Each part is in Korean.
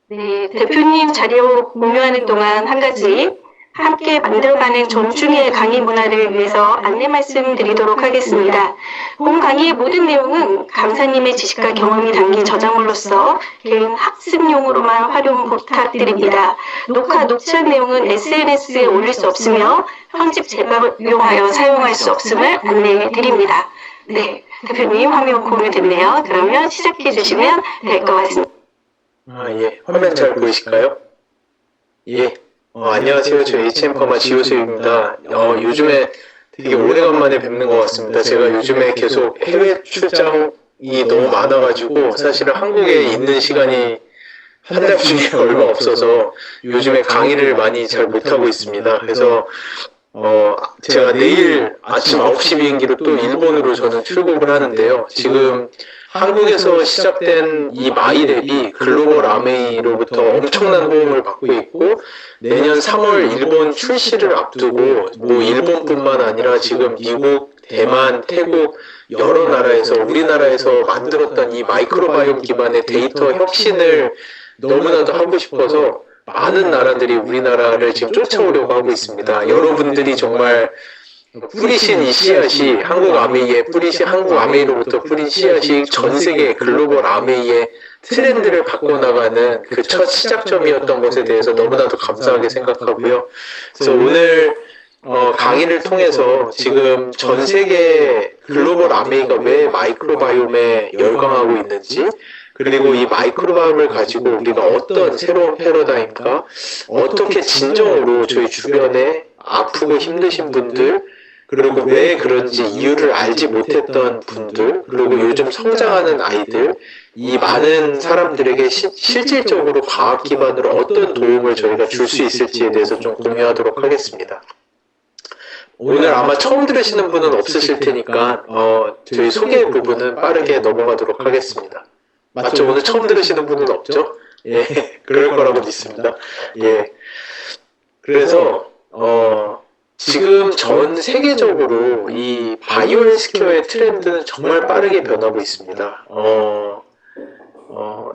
네, 대표님 자리 공유하는 동안 한 가지 함께 만들어가는 전중의 강의 문화를 위해서 안내 말씀드리도록 하겠습니다. 본 강의의 모든 내용은 강사님의 지식과 경험이 담긴 저작물로서 개인 학습용으로만 활용 부탁드립니다. 녹취한 내용은 SNS에 올릴 수 없으며 편집 재활용하여 사용할 수 없음을 안내해 드립니다. 네, 대표님 화면 공유됐네요. 그러면 시작해 주시면 될 것 같습니다. 예. 화면 잘 보이실까요? 예. 안녕하세요. 저 HM 지호수입니다. 요즘에 되게 오래간만에 뵙는 것 같습니다. 제가 요즘에 계속 해외 출장이 너무 많아가지고 사실은 한국에 있는 시간이 한 달 중에 얼마 없어서 요즘에 강의를 많이 잘 못하고 있습니다. 그래서 제가 내일 아침 9시 비행기로 또 일본으로 저는 출국을 하는데요. 지금 한국에서 시작된 이 마이랩이 글로벌 아메이로부터 엄청난 호응을 받고 있고 내년 3월 일본 출시를 앞두고 뭐 일본뿐만 아니라 지금 미국, 대만, 태국 여러 나라에서 우리나라에서 만들었던 이 마이크로바이옴 기반의 데이터 혁신을 너무나도 하고 싶어서 많은 나라들이 우리나라를 지금 쫓아오려고 하고 있습니다. 여러분들이 정말 뿌리신 이 씨앗이 한국 아메이로부터 뿌린 씨앗이 전 세계 글로벌 아메이의 트렌드를 바꿔나가는 그 첫 시작점이었던 것에 대해서 너무나도 감사하게 생각하고요. 그래서 오늘 강의를 통해서 지금 전 세계 글로벌 아메이가 왜 마이크로바이옴에 열광하고 있는지, 그리고 이 마이크로바이옴을 가지고 우리가 어떤 새로운 패러다임과 어떻게 진정으로 저희 주변에 아프고 힘드신 분들, 그리고 왜 그런지 이유를 알지 못했던 분들, 그리고 요즘 성장하는 아이들, 이 많은 사람들에게 실질적으로 과학 기반으로 어떤 도움을 저희가 줄 수 있을지에 대해서 좀 공유하도록 하겠습니다. 오늘 아마 처음 들으시는 분은 없으실 테니까 저희 소개 부분은 빠르게 넘어가도록 하겠습니다. 맞죠? 오늘 처음 들으시는 분은 없죠? 예, 그럴 거라고 믿습니다. 예. 그래서 지금 전 세계적으로 이 바이오 헬스케어의 트렌드는 정말 빠르게 변하고 있습니다.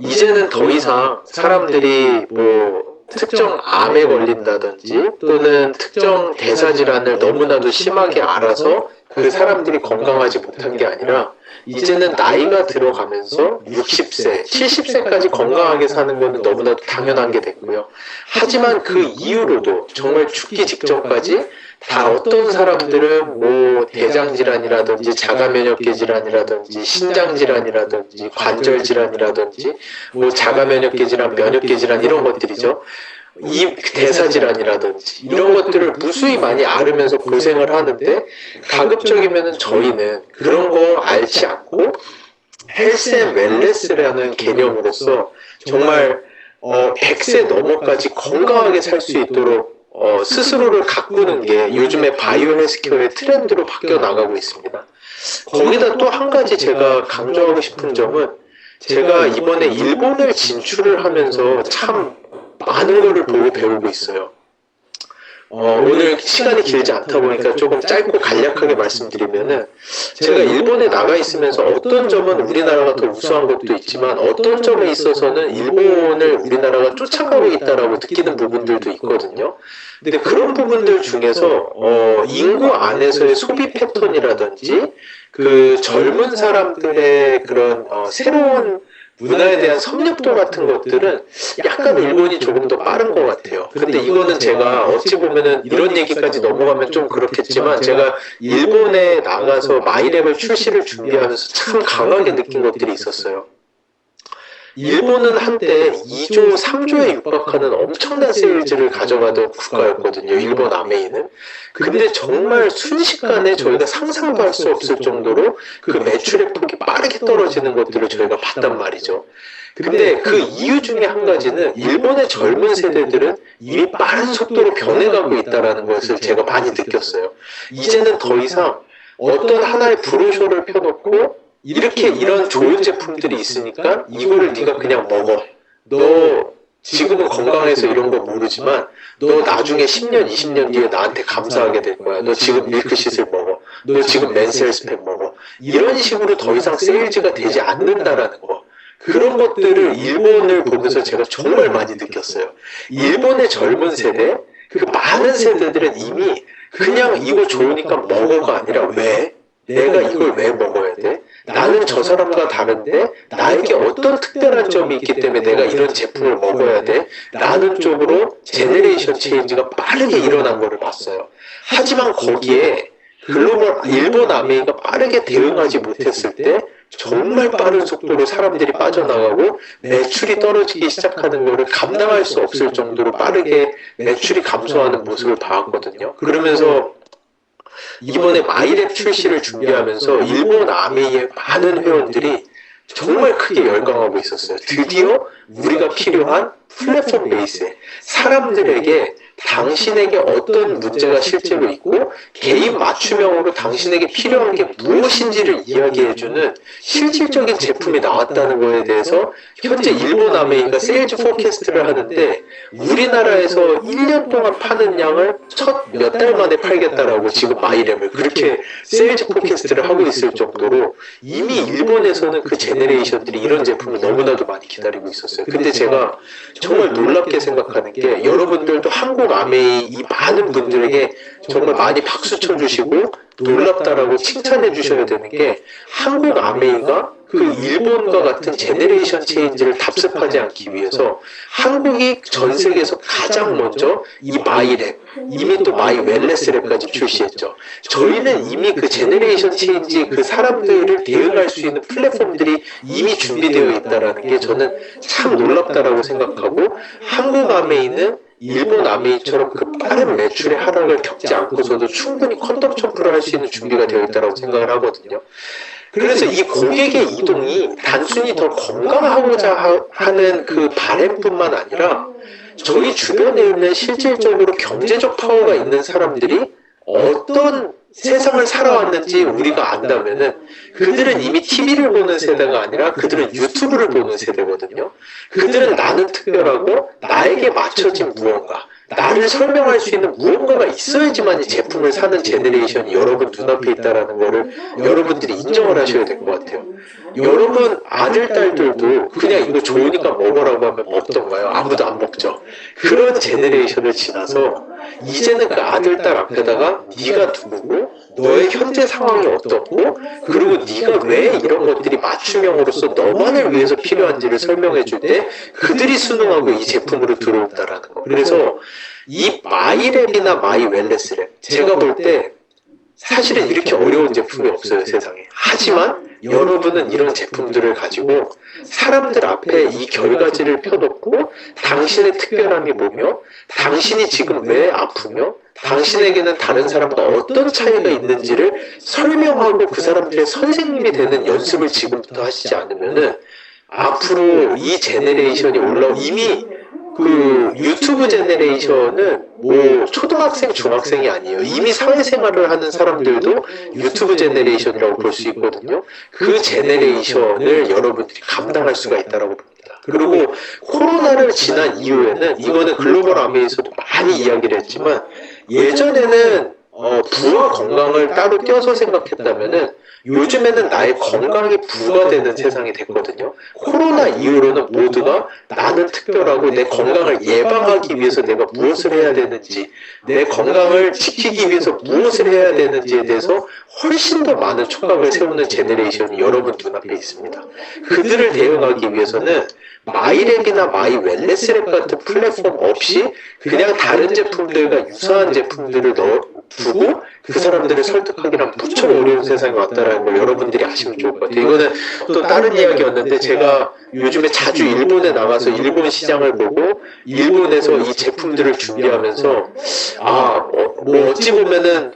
이제는 더 이상 사람들이 뭐 특정 암에 걸린다든지 또는 특정 대사질환을 너무나도 심하게 알아서 그 사람들이 건강하지 못한 게 아니라 이제는 나이가 들어가면서 60세, 70세까지 건강하게 사는 것은 너무나도 당연한 게 됐고요. 하지만 그 이후로도 정말 죽기 직전까지 다 어떤 사람들은 뭐 대장질환이라든지 자가면역계 질환이라든지 신장질환이라든지 관절질환이라든지 뭐 자가면역계 질환, 면역계 질환 이런 것들이죠. 이 대사질환이라든지 이런 것들을 무수히 많이 앓으면서 고생을 하는데 가급적이면 저희는 그런 거 앓지 않고 헬스 앤 웰네스라는 개념으로서 정말 100세 넘어까지 건강하게 살 수 있도록 스스로를 가꾸는 게 요즘에 바이오 헬스케어의 트렌드로 바뀌어 나가고 있습니다. 거기다 또 한 가지 제가 강조하고 싶은 점은 제가 이번에 일본을 진출을 하면서 참 많은 거를 보고 배우고 있어요. 오늘 시간이 길지 않다 보니까 조금 짧고 간략하게 말씀드리면은 제가 일본에 나가 있으면서 어떤 점은 우리나라가 더 우수한 것도 있지만 어떤 점에 있어서는 일본을 우리나라가 쫓아가고 있다라고 느끼는 부분들도 있거든요. 근데 그런 부분들 중에서 인구 안에서의 소비 패턴이라든지 그 젊은 사람들의 그런 새로운 문화에 대한 섭렵도 같은 것들은 약간 일본이 조금 더 빠른 것 같아요. 근데 이거는 제가 어찌 보면은 이런 얘기까지 넘어가면 좀 그렇겠지만 제가 일본에 나가서 마이랩을 출시를 준비하면서 참 강하게 느낀 것들이 있었어요. 일본은 한때 2조, 3조에 육박하는 엄청난 세일즈를 가져가던 국가였거든요. 일본 아메이는. 근데 정말 순식간에 저희가 상상도 할 수 없을 정도로 그 매출의 폭이 빠르게 떨어지는 것들을 저희가 봤단 말이죠. 근데 그 이유 중에 한 가지는 일본의 젊은 세대들은 이미 빠른 속도로 변해가고 있다는 것을 제가 많이 느꼈어요. 이제는 더 이상 어떤 하나의 브로셔를 펴놓고 이렇게 이런 좋은 제품들이 있으니까 이거를 네가 그냥 먹어. 너 지금은 건강해서 이런 거 모르지만 너 나중에 10년, 20년 뒤에 나한테 감사하게 될 거야. 너 지금 밀크시슬 먹어. 너 지금 맨스헬스팩 먹어. 이런 식으로 더 이상 세일즈가 되지 않는다라는 거. 그런 것들을 일본을 보면서 제가 정말 많이 느꼈어요. 일본의 젊은 세대, 그 많은 세대들은 이미 그냥 이거 좋으니까 먹어가 아니라 왜? 내가 이걸 왜 먹어야 돼? 나는 저 사람과 다른데 나에게 어떤 특별한 점이 있기 때문에 내가 이런 제품을 먹어야 돼? 라는 쪽으로 제네레이션 체인지가 빠르게 일어난 거를 봤어요. 하지만 거기에 글로벌 일본 아메이가 빠르게 대응하지 못했을 때 정말 빠른 속도로 사람들이 빠져나가고 매출이 떨어지기 시작하는 것을 감당할 수 없을 정도로 빠르게 매출이 감소하는 모습을 봐왔거든요. 그러면서 이번에 마이랩 출시를 준비하면서 일본 아메이의 많은 회원들이 정말 크게 열광하고 있었어요. 드디어 우리가 필요한 플랫폼 베이스에 사람들에게 당신에게 어떤 문제가 실제로 있고 개인 맞춤형으로 당신에게 필요한 게 무엇인지를 이야기해주는 실질적인 제품이 나왔다는 거에 대해서 현재 일본 아메이가 세일즈 포캐스트를 하는데 우리나라에서 1년 동안 파는 양을 첫 몇 달 만에 팔겠다라고 지금 마이랩을 그렇게 세일즈 포캐스트를 하고 있을 정도로 이미 일본에서는 그 제네레이션들이 이런 제품을 너무나도 많이 기다리고 있었어요. 근데 제가 정말 놀랍게 생각하는 게 여러분들도 한국 아메이 이 많은 분들에게 정말 많이 박수 쳐주시고 놀랍다라고 칭찬해 주셔야 되는 게 한국 아메이가 그 일본과 같은 제네레이션 체인지를 답습하지 않기 위해서 한국이 전 세계에서 가장 먼저 이 마이랩, 이미 또 마이 웰네스 랩까지 출시했죠. 저희는 이미 그 제네레이션 체인지 그 사람들을 대응할 수 있는 플랫폼들이 이미 준비되어 있다는 게 저는 참 놀랍다라고 생각하고 한국 아메이는 일본 아메이처럼 그 빠른 매출의 하락을 겪지 않고서도 충분히 퀀텀 점프를 할 수 있는 준비가 되어 있다고 생각을 하거든요. 그래서 이 고객의 이동이 단순히 더 건강하고자 하는 그 바램뿐만 아니라 저희 주변에 있는 실질적으로 경제적 파워가 있는 사람들이 어떤 세상을 살아왔는지 우리가 안다면은 그들은 이미 TV를 보는 세대가 아니라 그들은 유튜브를 보는 세대거든요. 그들은 나는 특별하고 나에게 맞춰진 무언가, 나를 설명할 수 있는 무언가가 있어야지만 이 제품을 사는 제네레이션이 여러분 눈앞에 있다는 거를 여러분들이 인정을 하셔야 될 것 같아요. 여러분 아들, 딸들도 그냥 이거 좋으니까 먹으라고 하면 먹던가요? 아무도 안 먹죠. 그런 제네레이션을 지나서 이제는 그 아들, 딸 앞에다가 네가 누구고 너의 현재 상황이 어떻고 그리고 네가 왜 이런 것들이 맞춤형으로서 너만을 위해서 필요한지를 설명해 줄 때 그들이 순응하고 이 제품으로 들어온다라는 거. 그래서 이 마이랩이나 마이 웰네스 랩 제가 볼 때 사실은 이렇게 어려운 제품이 없어요, 세상에. 하지만 여러분은 이런 제품들을 가지고 사람들 앞에 이 결과지를 펴놓고 당신의 특별함이 뭐며 당신이 지금 왜 아프며 당신에게는 다른 사람과 어떤 차이가 있는지를 설명하고 그 사람들의 선생님이 되는 연습을 지금부터 하시지 않으면은 앞으로 이 제네레이션이 이미 그 유튜브 제네레이션은 뭐 초등학생, 중학생이 아니에요. 이미 사회생활을 하는 사람들도 유튜브 제네레이션이라고 볼 수 있거든요. 그 제네레이션을 여러분들이 감당할 수가 있다고 봅니다. 그리고 코로나를 지난 이후에는 이거는 글로벌 아메이에서도 많이 이야기를 했지만 예전에는 부와 건강을 따로 떼어서 생각했다면은 요즘에는 나의 건강이 부가 되는 세상이 됐거든요. 코로나 이후로는 모두가 나는 특별하고 내 건강을 예방하기 위해서 내가 무엇을 해야 되는지, 내 건강을 지키기 위해서 무엇을 해야 되는지에 대해서 훨씬 더 많은 촉각을 세우는 제네레이션이 여러분 눈앞에 있습니다. 그들을 대응하기 위해서는 마이랩이나 마이 웰네스랩 같은 플랫폼 없이 그냥 다른 제품들과 유사한 제품들을 두고 그 사람들을 설득하기란 무척 어려운 세상이 왔다라는 걸 여러분들이 아시면 좋을 것 같아요. 이거는 또 다른 이야기였는데 제가 요즘에 자주 일본에 나가서 일본 시장을 보고 일본에서 이 제품들을 준비하면서 뭐 어찌 보면은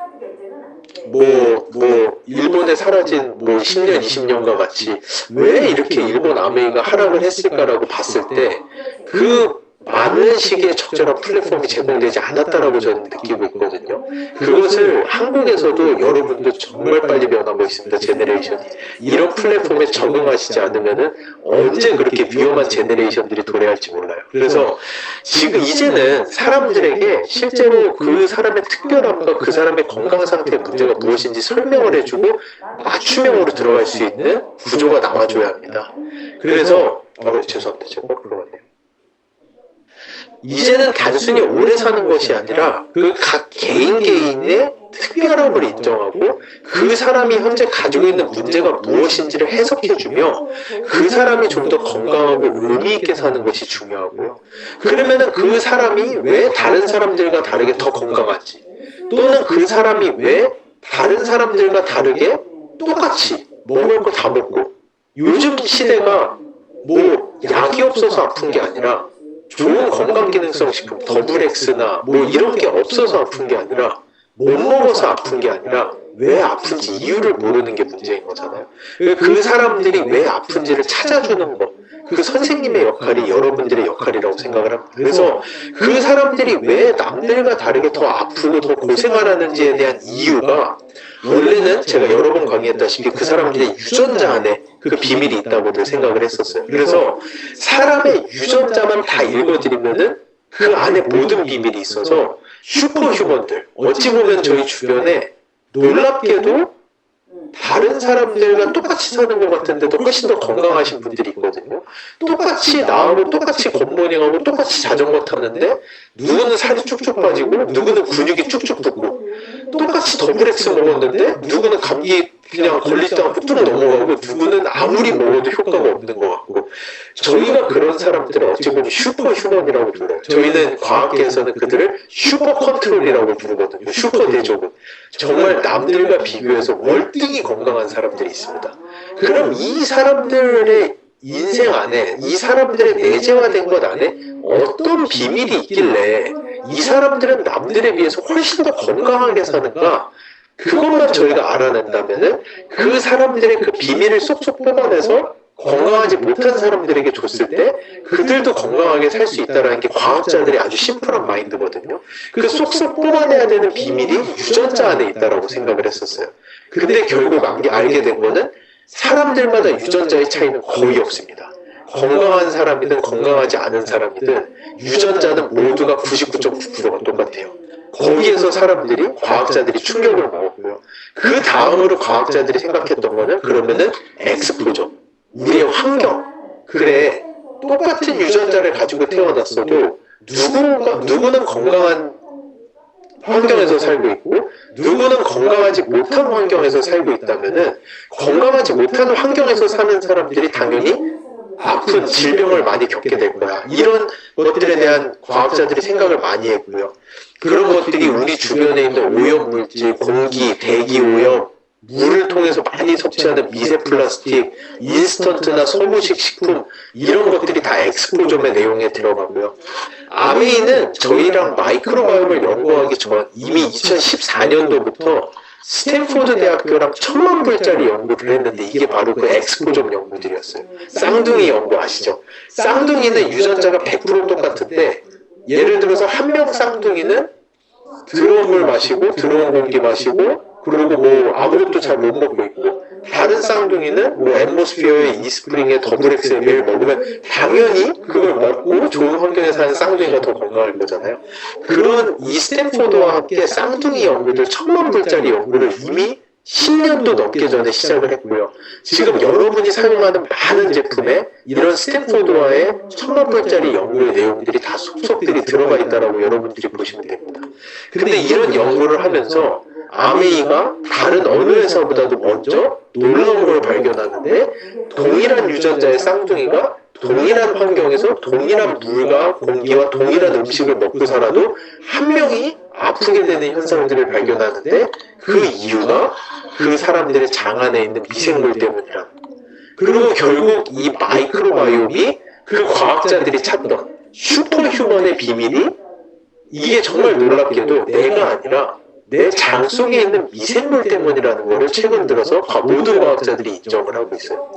일본에 사라진 10년, 20년과 같이 왜 이렇게 일본 아메이가 하락을 했을까라고 봤을 때 그 많은 시기에 적절한 플랫폼이 제공되지 않았다라고 저는 느끼고 있거든요. 그것을 한국에서도 여러분들 정말 빨리 변하고 있습니다. 제네레이션이. 이런 플랫폼에 적응하시지 않으면은 언제 그렇게 위험한 제네레이션들이 도래할지 몰라요. 그래서 지금 이제는 사람들에게 실제로 그 사람의 특별함과 그 사람의 건강 상태의 문제가 무엇인지 설명을 해주고 맞춤형으로 들어갈 수 있는 구조가 나와줘야 합니다. 그래서 죄송합니다. 제가 거꾸로 갔네요. 이제는 단순히 오래 사는 것이 아니라 그 각 개인의 특별함을 인정하고 그 사람이 현재 가지고 있는 문제가 무엇인지를 해석해주며 그 사람이 좀 더 건강하고 의미 있게 사는 것이 중요하고요. 그러면은 그 사람이 왜 다른 사람들과 다르게 더 건강한지, 또는 그 사람이 왜 다른 사람들과 다르게 똑같이 먹을 거 다 먹고, 요즘 시대가 뭐 약이 없어서 아픈 게 아니라 좋은 건강기능성식품 더블엑스나 뭐 이런 게 없어서 아픈 게 아니라 못 먹어서 아픈 게 아니라 왜 아픈지 이유를 모르는 게 문제인 거잖아요. 그 사람들이 왜 아픈지를 찾아주는 것, 그 선생님의 역할이 여러분들의 역할이라고 생각을 합니다. 그래서 그 사람들이 왜 남들과 다르게 더 아프고 더 고생하라는지에 대한 이유가, 원래는 제가 여러 번 강의했다시피 그 사람들의 유전자 안에 그 비밀이 있다고들 생각을 했었어요. 그래서 사람의 유전자만 다 읽어드리면은 그 안에 모든 비밀이 있어서 슈퍼휴먼들, 어찌 보면 저희 주변에 놀랍게도 다른 사람들과 똑같이 사는 것 같은데도 훨씬 더 건강하신 분들이 있거든요. 똑같이 나하고 똑같이 굿모닝하고 똑같이 자전거 타는데 누구는 살이 쭉쭉 빠지고 누구는 근육이 쭉쭉 붙고, 똑같이 더블엑스 먹었는데 누구는 감기 그냥 걸리지도 않고 뚝 넘어가고 누구는 아무리 먹어도 효과가 없는 것 같고, 저희가 그런 사람들을 어찌 보면 슈퍼휴먼이라고 불러요. 저희는 과학계에서는 그들을 슈퍼컨트롤이라고 부르거든요. 슈퍼대조군. 정말 남들과 비교해서 월등히 건강한 사람들이 있습니다. 그럼 이 사람들의 인생 안에, 이 사람들의 내재화된 것 안에 어떤 비밀이 있길래 이 사람들은 남들에 비해서 훨씬 더 건강하게 사는가? 그것만 저희가 알아낸다면은 그 사람들의 그 비밀을 쏙쏙 뽑아내서 건강하지 못한 사람들에게 줬을 때 그들도 건강하게 살 수 있다는 게 과학자들의 아주 심플한 마인드거든요. 그 쏙쏙 뽑아내야 되는 비밀이 유전자 안에 있다고 생각을 했었어요. 근데 결국 알게 된 거는 사람들마다 유전자의 차이는 거의 없습니다. 건강한 사람이든 건강하지 않은 사람이든 유전자는 모두가 99.9%가 똑같아요. 거기에서 사람들이, 과학자들이 충격을 먹었고요. 그 다음으로 과학자들이 생각했던 거는, 그러면은 엑스포저, 우리의 환경. 그래, 똑같은 유전자를 가지고 태어났어도 누구는 건강한 환경에서 살고 있고 누구는 건강하지 못한 환경에서 살고 있다면은, 건강하지 못한 환경에서 사는 사람들이 당연히 아픈 질병을 많이 겪게 될 거야. 이런 것들에 대한 과학자들이 생각을 많이 했고요. 그런 것들이 우리 주변에 있는 오염물질, 공기, 대기 오염, 물을 통해서 많이 섭취하는 미세 플라스틱, 인스턴트나 소모식 식품, 이런 것들이 다 엑스포점의 내용에 들어가고요. 아메이는 저희랑 마이크로바이옴을 연구하기 전 이미 2014년도부터 스탠포드 대학교랑 1000만 불짜리 연구를 했는데, 이게 바로 그 엑스포점 연구들이었어요. 쌍둥이 연구 아시죠? 쌍둥이는 유전자가 100% 똑같은데, 예를 들어서 한 명 쌍둥이는 들어온 물 마시고 들어온 공기 마시고 그리고 뭐 아무것도 잘 못 먹고 있고, 다른 쌍둥이는 뭐 앰모스피어의 이스프링의 더블엑스의 매일 먹으면 당연히 그걸 먹고 좋은 환경에 사는 쌍둥이가 더 건강할 거잖아요. 그런 이 스탠포드와 함께 쌍둥이 연구들 1000만 불짜리 연구를 이미 10년도 넘게 전에 시작을 했고요. 지금 여러분이 사용하는 많은 제품에 이런 스탠포드와의 1000만 불짜리 연구의 내용들이 다 속속들이 들어가 있다라고 여러분들이 보시면 됩니다. 근데 이런 연구를 하면서 아메이가 다른 어느 회사보다도 먼저 놀라운 걸 발견하는데, 동일한 유전자의 쌍둥이가 동일한 환경에서 동일한 물과 공기와 동일한 음식을 먹고 살아도 한 명이 아프게 되는 현상들을 발견하는데, 그 이유가 그 사람들의 장 안에 있는 미생물 때문이라. 그리고 결국 이 마이크로바이옴이 그 과학자들이 찾던 슈퍼휴먼의 비밀이, 이게 정말 놀랍게도 내가 아니라 내 장 속에 있는 미생물 때문이라는 것을 최근 들어서 모든 과학자들이 인정을 하고 있어요.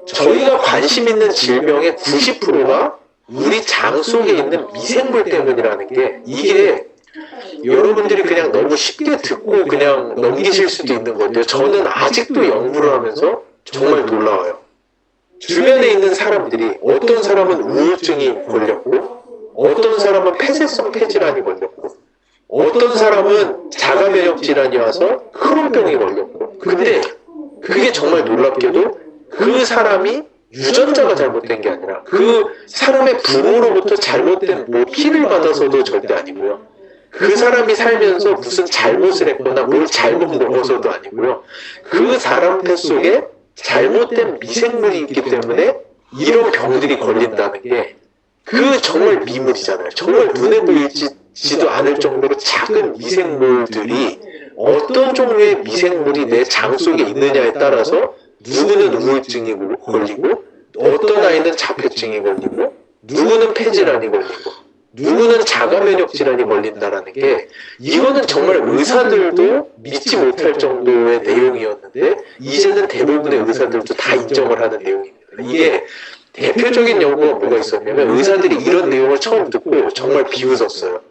저희가 관심 있는 질병의 90%가 우리 장 속에 있는 미생물 때문이라는 게, 이게 여러분들이 그냥 너무 쉽게 듣고 그냥 넘기실 수도 있는 건데요. 저는 아직도 연구를 하면서 정말 놀라워요. 주변에 있는 사람들이, 어떤 사람은 우울증이 걸렸고, 어떤 사람은 폐쇄성 폐질환이 걸렸고, 어떤 사람은 자가면역 질환이 와서 크론병이 걸렸고, 근데 그게 정말 놀랍게도 그 사람이 유전자가 잘못된 게 아니라 그 사람의 부모로부터 잘못된 뭐 피를 받아서도 절대 아니고요. 그 사람이 살면서 무슨 잘못을 했거나 뭘 잘못 먹어서도 아니고요. 그 사람 뱃 속에 잘못된 미생물이 있기 때문에 이런 병들이 걸린다는 게, 그 정말 미물이잖아요. 정말 눈에 보이지도 않을 정도로 작은 미생물들이, 어떤 종류의 미생물이 내 장 속에 있느냐에 따라서 누구는 우울증이 걸리고, 어떤 아이는 자폐증이 걸리고, 누구는 폐질환이 걸리고, 누구는 자가면역 질환이 걸린다라는 게, 이거는 정말 의사들도 믿지 못할 정도의 내용이었는데 이제는 대부분의 의사들도 다 인정을 하는 내용입니다. 이게 대표적인 연구가 뭐가 있었냐면, 의사들이 이런 내용을 처음 듣고 정말 비웃었어요.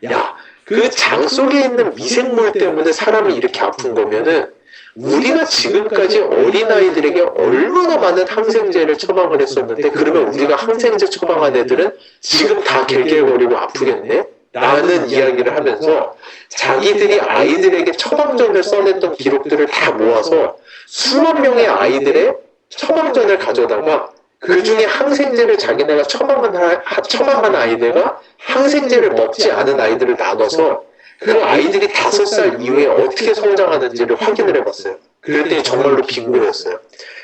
야, 그 장 속에 있는 미생물 때문에 사람이 이렇게 아픈 거면은 우리가 지금까지 어린아이들에게 얼마나 많은 항생제를 처방을 했었는데, 그러면 우리가 항생제 처방한 애들은 지금 다 갤갤거리고 아프겠네? 라는 이야기를 하면서 자기들이 아이들에게 처방전을 써냈던 기록들을 다 모아서 수만 명의 아이들의 처방전을 가져다가, 그 중에 항생제를 자기네가 처방한 아이들과 항생제를 먹지 않은 아이들을 나눠서 그 아이들이 5살 이후에 어떻게 성장하는지를 확인을 해봤어요. 그랬더니 정말로 빙고였어요.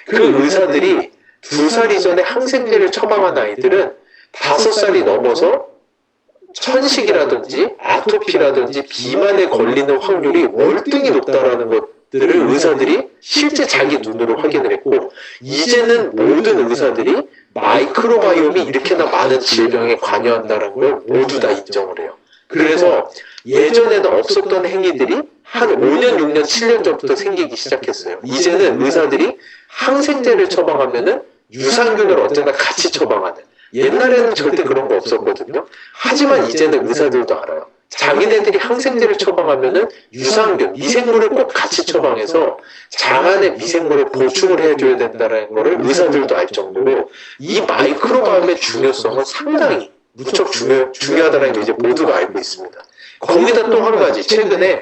그 의사들이 2살 이전에 항생제를 처방한 아이들은 5살이 넘어서 천식이라든지 아토피라든지 비만에 걸리는 확률이 월등히 높다라는 것들을 의사들이 실제 자기 눈으로 확인을 했고, 이제는 모든 의사들이 마이크로바이옴이 이렇게나 많은 질병에 관여한다는 걸 모두 다 인정을 해요. 그래서 예전에는 없었던 행위들이 한 5년, 6년, 7년 전부터 생기기 시작했어요. 이제는 의사들이 항생제를 처방하면은 유산균을 언제나 같이 처방하는, 옛날에는 절대 그런 거 없었거든요. 하지만 이제는 의사들도 알아요. 자기네들이 항생제를 처방하면은 유산균, 미생물을 꼭 같이 처방해서 장 안에 미생물을 보충을 해줘야 된다는 거를 의사들도 알 정도로, 이 마이크로바이옴의 중요성은 상당히 무척 중요하다는 게 이제 모두가 알고 있습니다. 거기다 또 한 가지, 최근에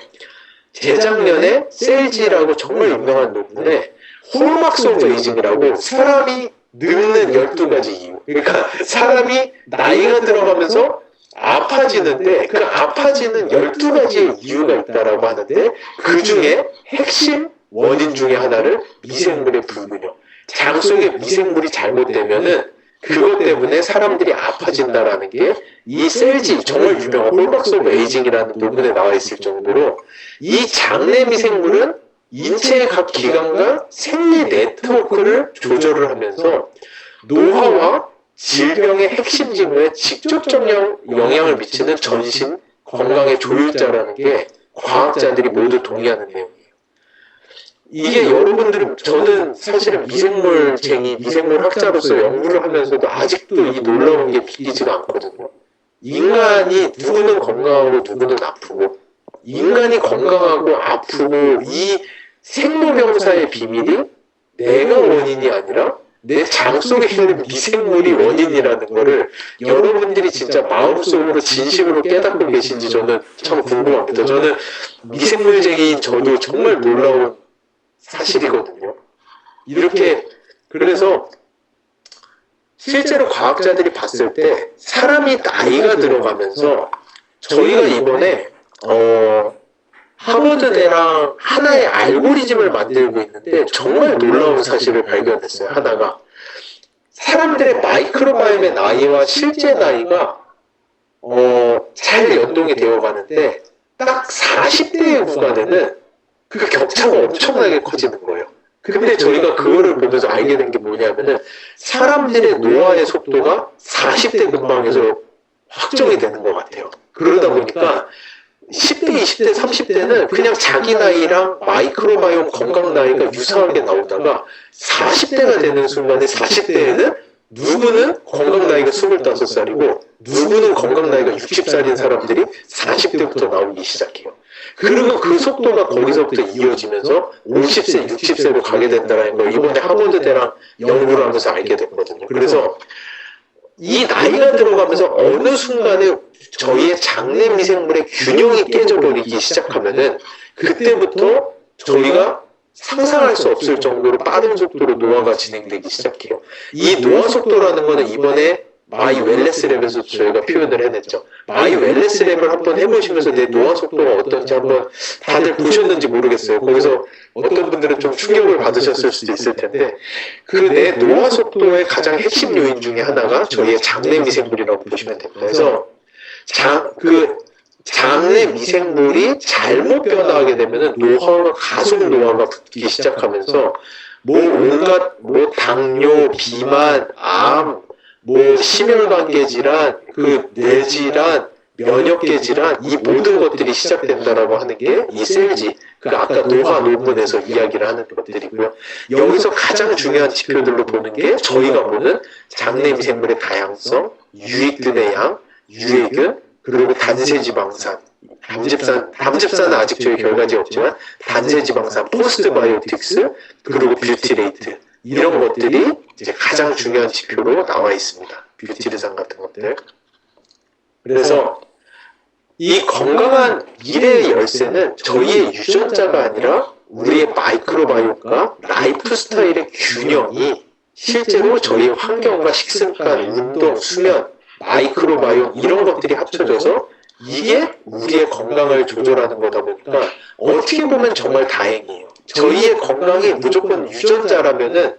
재작년에 셀지라고 정말 유명한 논문에 홀막스 오브 에이징이라고, 사람이 늙는 12가지 이유, 그러니까 사람이 나이가 들어가면서 아파지는데 그 아파지는 12가지의 이유가 있다라고 하는데, 그 중에 핵심 원인 중에 하나를 미생물의 불균형, 장 속에 미생물이 잘못되면은 그것 때문에 사람들이 아파진다라는 게 이 셀지, 정말 유명한 홀박스 오브 에이징이라는 논문에 나와 있을 정도로, 이 장내 미생물은 인체의 각 기관과 생리 네트워크를 조절을 하면서 노화와 질병의 핵심 징후에 직접적 영향을 미치는 전신 건강의 조율자라는 게 과학자들이 모두 동의하는 내용이에요. 이게 여러분들은, 저는 사실은 미생물쟁이, 미생물학자로서 연구를 하면서도 아직도 이 놀라운 게 믿기지가 않거든요. 인간이 누구는 건강하고 누구는 아프고, 인간이 건강하고 아프고 이 생로병사의 비밀이 내가 원인이 아니라 내 장 속에 있는 미생물이 원인이라는 거를 여러분들이 진짜 마음속으로 진심으로 깨닫고 계신지 저는 참 궁금합니다. 저는 미생물쟁이인 저도 정말 놀라운 사실이거든요. 이렇게, 그래서 실제로 과학자들이 봤을 때 사람이 나이가 들어가면서, 저희가 이번에 하버드대랑 하나의 알고리즘을 만들고 있는데 정말 놀라운 사실을 발견했어요. 하나가, 사람들의 마이크로바이옴의 나이와 실제 나이가 잘 연동이 되어 가는데, 딱 40대의 구간에는 그 격차가 엄청나게 커지는 거예요. 근데 저희가 그거를 보면서 알게 된 게 뭐냐면은, 사람들의 노화의 속도가 40대 근방에서 확정이 되는 것 같아요. 그러다 보니까 10대, 20대, 30대는 그냥 자기 나이랑 마이크로바이옴 건강 나이가 유사하게 나오다가 40대가 되는 순간에 40대에는 누구는 건강 나이가 25살이고 누구는 건강 나이가 60살인 사람들이 40대부터 나오기 시작해요. 그러면 그 속도가 거기서부터 이어지면서 50세, 60세로 가게 된다는 걸 이번에 하버드대랑 연구를 하면서 알게 됐거든요. 그래서 이 나이가 들어가면서 어느 순간에 저희의 장내 미생물의 균형이 깨져버리기 시작하면은 그때부터 저희가 상상할 수 없을 정도로 빠른 속도로 노화가 진행되기 시작해요. 이 노화 속도라는 거는 이번에 마이 웰네스 랩에서 저희가 표현을 해냈죠. 마이 웰네스 랩을 한번 해보시면서 내 노화 속도가 어떤지 한번 다들 보셨는지 모르겠어요. 거기서 어떤 분들은 좀 충격을 받으셨을 수도 있을 텐데 그 내 노화 속도의 가장 핵심 요인 중에 하나가 저희의 장내 미생물이라고 보시면 됩니다. 그래서 장내 미생물이 잘못 변화하게 되면은 노화가 가속 노화가 붙기 시작하면서 온갖 당뇨, 비만, 암, 심혈관계 질환, 뇌질환, 면역계 질환 이 모든 것들이 시작된다라고 하는 게 이 셀지 아까 노화 논문에서 이야기를 하는 것들이고요. 여기서 가장 중요한 지표들로 보는 게 저희가 보는 장내 미생물의 다양성, 유익균의 양, 유해균 그리고 단세지방산, 담즙산은 아직 저희 결과지 없지만 단세지방산, 포스트바이오틱스, 그리고 뷰티레이트 이런 것들이 이제 가장 중요한 지표로 나와 있습니다. 뷰티르산 같은 것들. 그래서 이 건강한 미래의 열쇠는 저희의 유전자가 아니라 우리의 마이크로바이옴과 라이프 스타일의 균형이 실제로 저희의 환경과 식습관, 운동, 수면 마이크로바이옴 이런 것들이 합쳐져서 이게 우리의 건강을 조절하는 거다 보니까 어떻게 보면 정말 다행이에요. 저희의 건강이 무조건 유전자라면은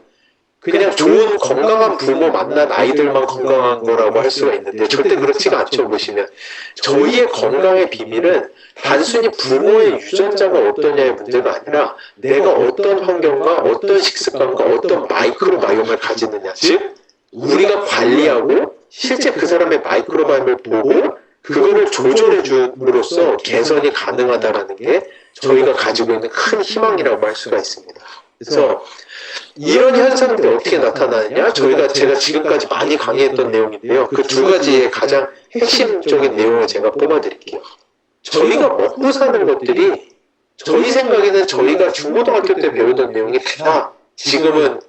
그냥 좋은 건강한 부모 만난 아이들만 건강한 거라고 할 수가 있는데 절대 그렇지가 않죠. 보시면 저희의 건강의 비밀은 단순히 부모의 유전자가 어떠냐의 문제가 아니라 내가 어떤 환경과 어떤 식습관과 어떤 마이크로바이옴을 가지느냐, 즉 우리가 관리하고 실제 그 사람의 마이크로바이옴을 보고 그거를 조절해 줌으로써 개선이 가능하다라는 게 저희가 가지고 있는 큰 희망이라고 할 수가 있습니다. 그래서 이런 현상들이 어떻게 나타나느냐? 제가 지금까지 많이 강의했던 내용인데요. 그 두 가지의 가장 핵심적인 내용을 제가 뽑아드릴게요. 저희가 먹고 사는 것들이 저희 생각에는 저희가 중고등학교 때 배우던 내용이 다 지금은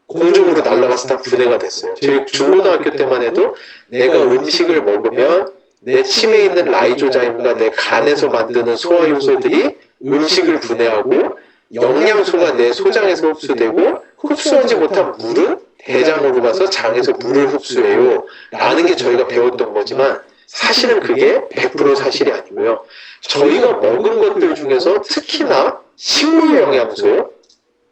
공중으로 날아가서 다 분해가 됐어요. 저희 중고등학교 때만 해도 내가 음식을 먹으면 내 침에 있는 라이조자임과 내 간에서 만드는 소화효소들이 음식을 분해하고 영양소가 내 소장에서 흡수되고 흡수하지 못한 물은 대장으로 가서 장에서 물을 흡수해요 라는 게 저희가 배웠던 거지만 사실은 그게 100% 사실이 아니고요. 저희가 먹은 것들 중에서 특히나 식물 영양소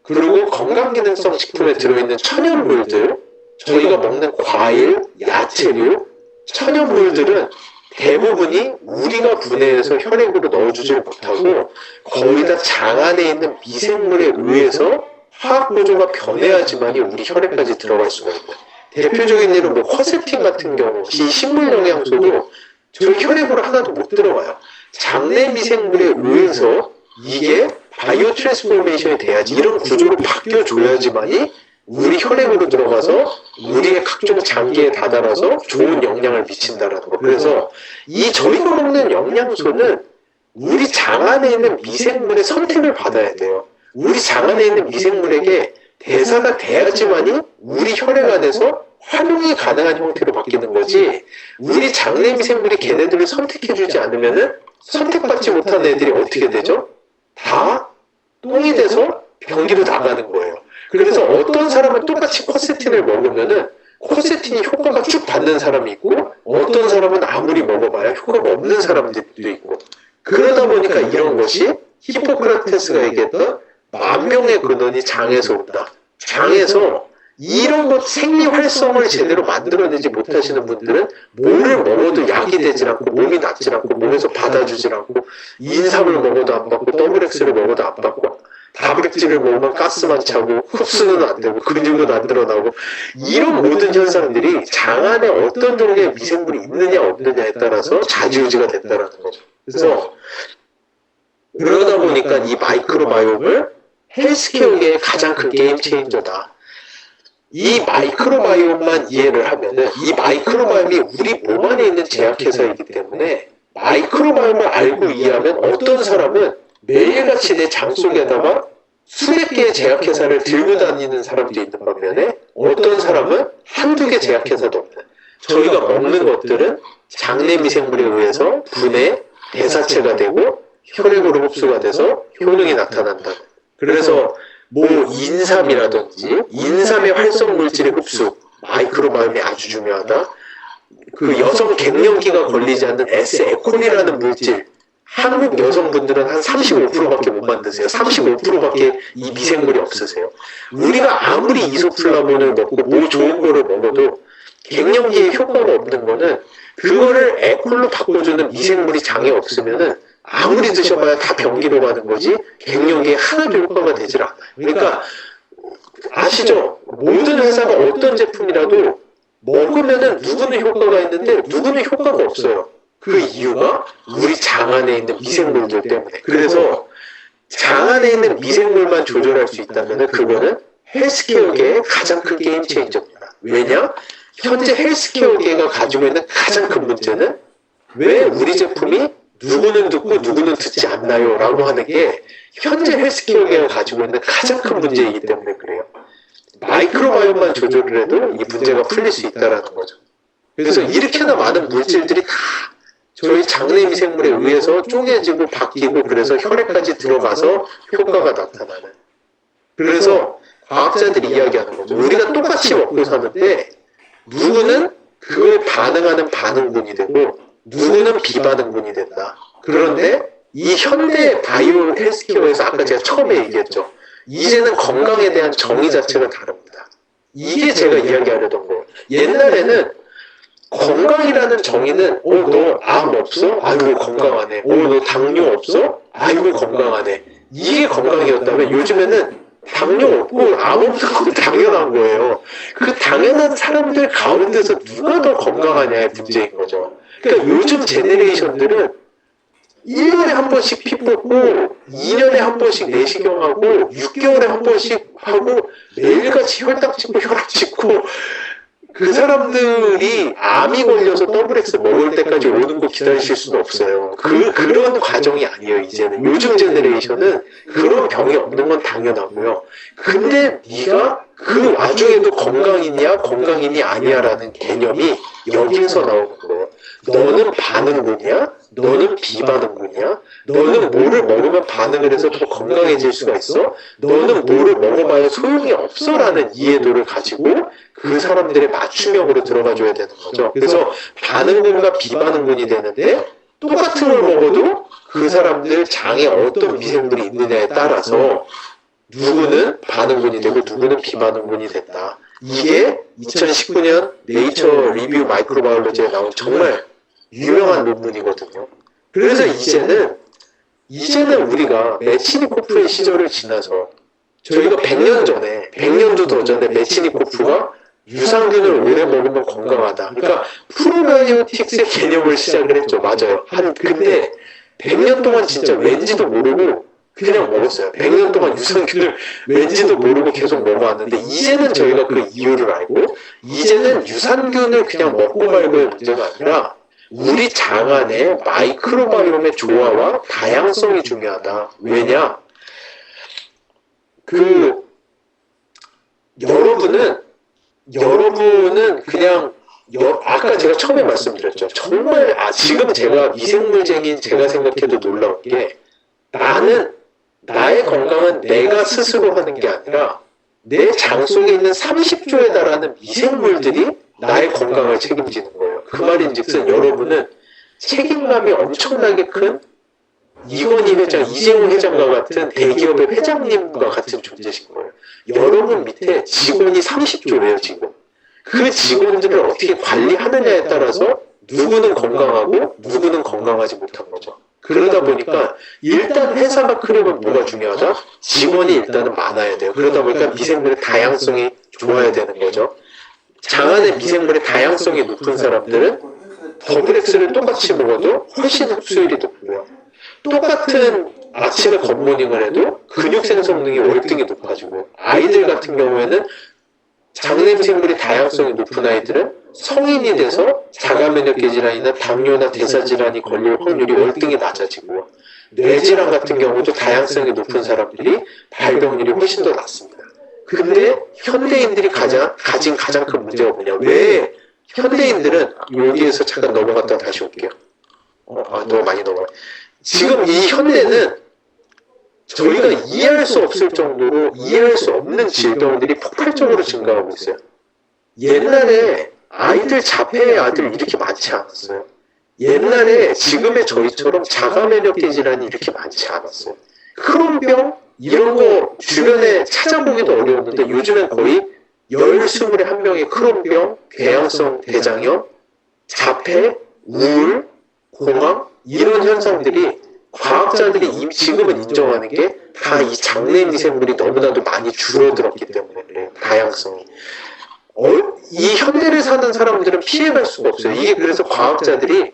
그리고 건강기능성 식품에 들어있는 천연물들 저희가 먹는 과일, 야채류, 천연물들은 대부분이 우리가 분해해서 혈액으로 넣어주질 못하고 거의 다 장 안에 있는 미생물에 의해서 화학 구조가 변해야지만이 우리 혈액까지 들어갈 수가 있는 대표적인 예로 쿼세틴 같은 경우 이 식물 영양소도 저희 혈액으로 하나도 못 들어가요. 장내 미생물에 의해서 이게 바이오 트랜스포메이션이 돼야지 이런 구조로 바뀌어줘야지만이 우리 혈액으로 들어가서 우리의 각종 장기에 다다라서 좋은 영향을 미친다라는 거. 그래서 이 저희가 먹는 영양소는 우리 장 안에 있는 미생물의 선택을 받아야 돼요. 우리 장 안에 있는 미생물에게 대사가 돼야지만이 우리 혈액 안에서 활용이 가능한 형태로 바뀌는 거지 우리 장내 미생물이 걔네들을 선택해주지 않으면은 선택받지 못한 애들이 어떻게 되죠? 다 똥이 돼서 변기로 나가는 거예요. 그래서 어떤 사람은 똑같이 쿼세틴을 먹으면은 쿼세틴이 효과가 쭉 받는 사람이 있고 어떤 사람은 아무리 먹어봐야 효과가 없는 사람들도 있고 그러다 보니까 이런 것이 히포크라테스가 얘기했던 만병의 근원이 장에서 온다. 장에서 이런 것 생리 활성을 제대로 만들어내지 못하시는 분들은 뭐를 먹어도 약이 되질 않고 몸이 낫질 않고 몸에서 받아주질 않고 인삼을 먹어도 안 받고 더블엑스를 먹어도 안 받고 단백질을 먹으면 가스만 차고 흡수는 안 되고 근육은 안 드러나고 이런 모든 현상들이 장 안에 어떤 종류의 미생물이 있느냐 없느냐에 따라서 좌지우지가 된다는 거죠. 그래서 그러다 보니까 이 마이크로바이옴을 헬스케어계의 가장 큰 게임 체인저다. 이 마이크로바이옴만 이해를 하면은 이 마이크로바이옴이 우리 몸 안에 있는 제약회사이기 때문에 마이크로바이옴을 알고 이해하면 어떤 사람은 매일같이 내 장 속에다가 수백 개의 제약회사를 들고 다니는 사람도 있는 반면에 어떤 사람은 한두 개 제약회사도 없는, 저희가 먹는 것들은 장내 미생물에 의해서 분해, 대사체가 되고 혈액으로 흡수가 돼서 효능이 나타난다. 그래서 뭐 인삼이라든지 인삼의 활성 물질의 흡수, 마이크로바이옴이 아주 중요하다. 그 여성 갱년기가 걸리지 않는 S에콜이라는 물질, 한국 여성분들은 한 35%밖에 못 만드세요. 35%밖에 이 미생물이 없으세요. 우리가 아무리 이소플라본을 먹고 뭐 좋은 거를 먹어도 갱년기에 효과가 없는 거는 그거를 에콜로 바꿔주는 미생물이 장에 없으면은 아무리 드셔봐야 다 병기로 가는 거지 갱년기에 하나도 효과가 되질 않아요. 그러니까 아시죠? 모든 회사가 어떤 제품이라도 먹으면은 누구는 효과가 있는데 누구는 효과가 없어요. 그 이유가 우리 장 안에 있는 미생물들 때문에. 그래서 장 안에 있는 미생물만 조절할 수 있다면은 그거는 헬스케어계의 가장 큰 게임 체인저입니다. 왜냐? 현재 헬스케어계가 가지고 있는 가장 큰 문제는 왜 우리 제품이 누구는 듣고 누구는 듣지 않나요? 라고 하는 게 현재 헬스케어계가 가지고 있는 가장 큰 문제이기 때문에 그래요. 마이크로바이옴만 조절을 해도 이 문제가 풀릴 수 있다는 거죠. 그래서 이렇게나 많은 물질들이 다 저희 장내 미생물에 의해서 쪼개지고 바뀌고 그래서 혈액까지 들어가서 효과가 나타나는. 그래서 과학자들이 이야기하는 거죠. 우리가 똑같이 먹고 사는데 누구는 그거에 반응하는 반응군이 되고 누구는 비반응군이 된다. 그런데 이 현대 바이오 헬스케어에서 아까 제가 처음에 얘기했죠. 이제는 건강에 대한 정의 자체가 다릅니다. 이게 제가 이야기하려던 거예요. 옛날에는 건강이라는 정의는 너 암 없어? 아이고 건강하네. 너 당뇨 없어? 아이고 건강하네. 이게 건강이었다면 요즘에는 당뇨 없고 암 없는 건 당연한 거예요. 그 당연한 사람들 가운데서 누가 더 건강하냐의 문제인 거죠. 그러니까 요즘 제네레이션들은 1년에 한 번씩 피 뽑고 2년에 한 번씩 내시경하고 6개월에 한 번씩 하고 매일같이 혈당 찍고 혈압 찍고 그 사람들이 암이 걸려서 더블엑스 먹을 때까지 오는 거 기다리실 수는 없어요. 그런 과정이 아니에요, 이제는. 요즘 제네레이션은 그런 병이 없는 건 당연하고요. 근데 네가 그 와중에도 건강이냐, 건강이니 아니야라는 개념이 여기에서 나오는 거예요. 너는 반응군이야? 너는 비반응군이야? 너는 뭐를 먹으면 반응을 해서 더 건강해질 수가 있어? 너는 뭐를 먹어봐야 소용이 없어? 라는 이해도를 가지고 그 사람들의 맞춤형으로 들어가줘야 되는 거죠. 그래서 반응군과 비반응군이 되는데 똑같은 걸 먹어도 그 사람들 장에 어떤 미생물이 있느냐에 따라서 누구는 반응군이 되고 누구는 비반응군이 된다. 이게 2019년 네이처 리뷰 마이크로바이올로지에 나온 정말 유명한 논문이거든요. 그래서 이제는 우리가 메치니코프의 시절을 지나서 저희가 100년도 더 전에 메치니코프가 유산균을 오래 먹으면 건강하다. 그러니까 프로바이오틱스의 개념을 시작을 했죠. 맞아요. 근데 100년 동안 진짜 왠지도 모르고 그냥 먹었어요. 100년 동안 유산균을 왠지도 모르고 계속 먹어왔는데 이제는 저희가 그 이유를 알고 이제는 유산균을 그냥 먹고 말고의 문제가 아니라 우리 장 안에 마이크로바이옴의 조화와 다양성이 중요하다. 왜냐? 여러분은 그냥 아까 제가 처음에 말씀드렸죠. 정말 지금 제가 미생물쟁이인 제가 생각해도 놀라운 게 나의 건강은 내가 스스로 하는 게 아니라 내 장 속에 있는 30조에 달하는 미생물들이 나의 건강을 책임지는 거예요. 그 말인즉슨 여러분은 책임감이 엄청나게 큰 이건희 회장, 이재용 회장과 같은 대기업의 회장님과 같은 존재신 거예요. 여러분 밑에 직원이 30조래요, 지금. 그 직원들을 어떻게 관리하느냐에 따라서 누구는 건강하고 누구는 건강하지 못한 거죠. 그러다 보니까 일단 회사가 크려면 뭐가 중요하다? 직원이 일단은 많아야 돼요. 그러다 보니까 미생물의 다양성이 좋아야 되는 거죠. 장 안에 미생물의 다양성이 높은 사람들은 더블엑스를 똑같이 먹어도 훨씬 흡수율이 높고요. 똑같은 아침에 굿모닝을 해도 근육 생성능이 월등히 높아지고 아이들 같은 경우에는 장내 미생물의 다양성이 높은 아이들은 성인이 돼서 자가면역계 질환이나 당뇨나 대사질환이 걸릴 확률이 월등히 낮아지고, 뇌질환 같은 경우도 다양성이 높은 사람들이 발병률이 훨씬 더 낮습니다. 근데 현대인들이 가진 가장 큰 문제가 뭐냐? 왜 현대인들은, 여기에서 잠깐 넘어갔다 다시 올게요. 너무 많이 넘어가. 지금 이 현대는 저희가 이해할 수 없을 정도로 이해할 수 없는 질병들이 폭발적으로 증가하고 있어요. 옛날에 아이들 자폐의 아들 이렇게 많지 않았어요. 옛날에 지금의 저희처럼 자가면역계 질환이 이렇게 많지 않았어요. 크론병 이런 거 주변에 찾아보기도 어려웠는데 요즘엔 거의 10, 21명의 크론병, 궤양성 대장염, 자폐, 우울, 공황 이런 현상들이 과학자들이 지금은 인정하는 게 다 이 장내 미생물이 너무나도 많이 줄어들었기 때문에 그래요. 다양성이. 이 현대를 사는 사람들은 피해갈 수가 없어요. 이게 그래서 과학자들이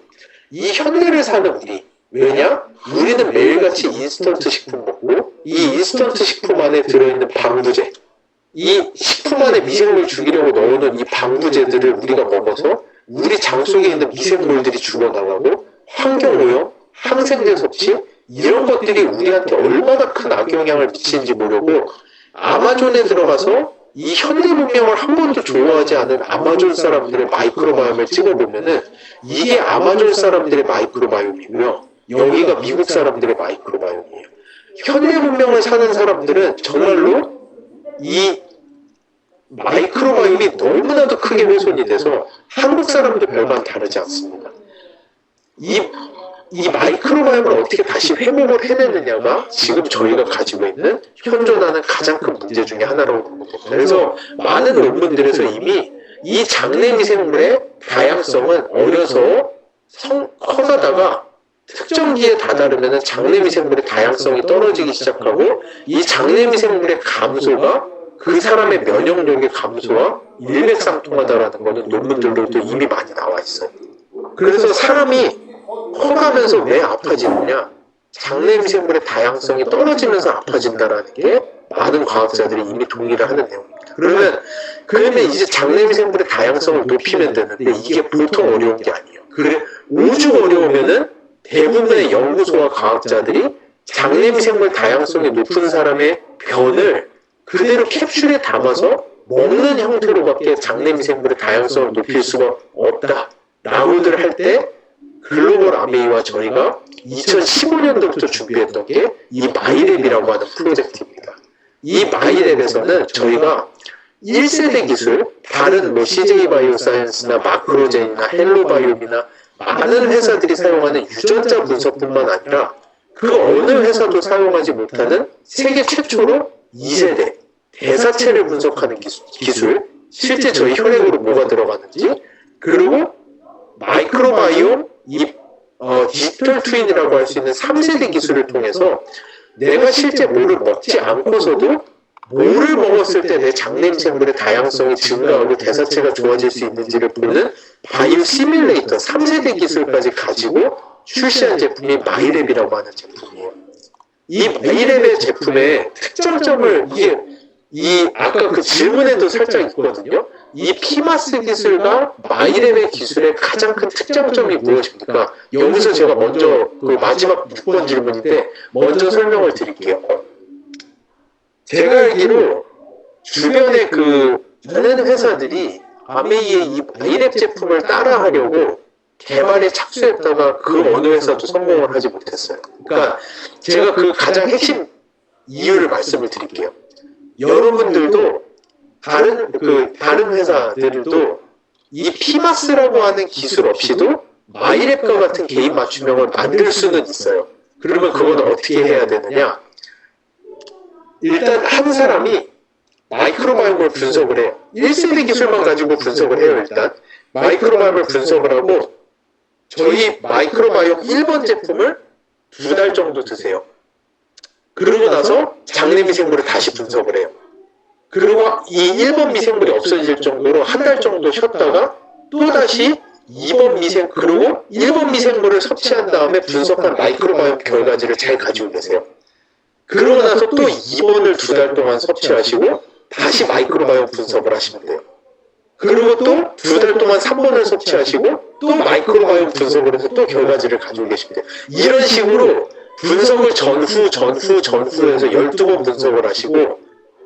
이 현대를 사는 우리, 왜냐? 우리는 매일같이 인스턴트 식품 먹고 이 인스턴트 식품 안에 들어있는 방부제, 이 식품 안에 미생물 죽이려고 넣어놓은 이 방부제들을 우리가 먹어서 우리 장 속에 있는 미생물들이 죽어나가고 환경오염, 항생제 섭취 이런 것들이 우리한테 얼마나 큰 악영향을 미치는지 모르고 아마존에 들어가서 이 현대 문명을 한 번도 좋아하지 않은 아마존 사람들의 마이크로바이옴을 찍어보면은 이게 아마존 사람들의 마이크로바이옴이고요. 여기가 미국 사람들의 마이크로바이옴이에요. 현대 문명을 사는 사람들은 정말로 이 마이크로바이옴이 너무나도 크게 훼손이 돼서 한국 사람도 별반 다르지 않습니다. 이 마이크로바이옴을 어떻게 다시 회복을 해내느냐가 지금 저희가 가지고 있는 현존하는 가장 큰 문제 중에 하나라고 봅니다. 그래서 많은 논문들에서 이미 이 장내 미생물의 다양성은 어려서 커가다가 특정기에 다다르면 장내 미생물의 다양성이 떨어지기 시작하고 이 장내 미생물의 감소가 그 사람의 면역력의 감소와 일맥상통하다라는 것은 논문들로도 이미 많이 나와 있어요. 그래서 사람이 커가면서 왜 아파지느냐? 장내 미생물의 다양성이 떨어지면서 아파진다라는 게 많은 과학자들이 이미 동의를 하는 내용입니다. 그러면 이제 장내 미생물의 다양성을 높이면 되는데 이게 보통 어려운 게 아니에요. 그래 오죽 어려우면은 대부분의 연구소와 과학자들이 장내 미생물 다양성이 높은 사람의 변을 그대로 캡슐에 담아서 먹는 형태로밖에 장내 미생물의 다양성을 높일 수가 없다라고들 할 때 글로벌 아메이와 저희가 2015년도부터 준비했던 게 이 마이랩이라고 하는 프로젝트입니다. 이 마이랩에서는 저희가 1세대 기술, 다른 뭐 CJ 바이오사이언스나 마크로젠이나 헬로바이옴이나 많은 회사들이 사용하는 유전자 분석뿐만 아니라 그 어느 회사도 사용하지 못하는 세계 최초로 2세대 대사체를 분석하는 기술, 실제 저희 혈액으로 뭐가 들어가는지, 그리고 마이크로바이옴, 디지털 트윈이라고 할 수 있는 3세대 기술을 통해서 내가 실제 뭐를 먹지 않고서도 뭐를 먹었을 때 내 장내 미생물의 다양성이 증가하고 대사체가 좋아질 수 있는지를 보는 바이오 시뮬레이터 3세대 기술까지 가지고 출시한 제품이 마이랩이라고 하는 제품이에요. 이 마이랩의 제품의 특장점을 아까 그 질문에도 살짝 있거든요. 이 피마스 기술과 마이랩의 기술의 가장 큰 특장점이 무엇입니까? 여기서 제가 먼저 그 마지막 6번 질문인데 먼저 설명을 드릴게요. 제가 알기로 주변에 많은 회사들이 아메이의 이 마이랩 제품을 따라하려고 개발에 착수했다가 그 어느 회사도 성공을 하지 못했어요. 그러니까 제가 그 가장 핵심 이유를 말씀을 드릴게요. 여러분들도 다른 회사들도 이 피마스라고 하는 기술 없이도 마이랩과 같은 개인 맞춤형을 만들 수는 있어요. 그러면 그건 어떻게 해야 되느냐? 일단 한 사람이 마이크로바이옴을 분석을 해요. 1세대 기술만 가지고 분석을 해요. 일단 마이크로바이옴을 분석을 하고 저희 마이크로바이옴 1번 제품을 2달 정도 드세요. 그러고 나서 장내 미생물을 다시 분석을 해요. 그리고 이 1번 미생물이 없어질 정도로 한 달 정도 쉬었다가 또다시 2번 그리고 1번 미생물을 섭취한 다음에 분석한 마이크로바이옴 결과지를 잘 가지고 계세요. 그러고 나서 또 2번을 2달 동안 섭취하시고 다시 마이크로바이옴 분석을 하시면 돼요. 그리고 또 2달 동안 3번을 섭취하시고 또 마이크로바이옴 분석을 해서 또 결과지를 가지고 계시면 돼요. 이런 식으로 분석을 전후해서 12번 분석을 하시고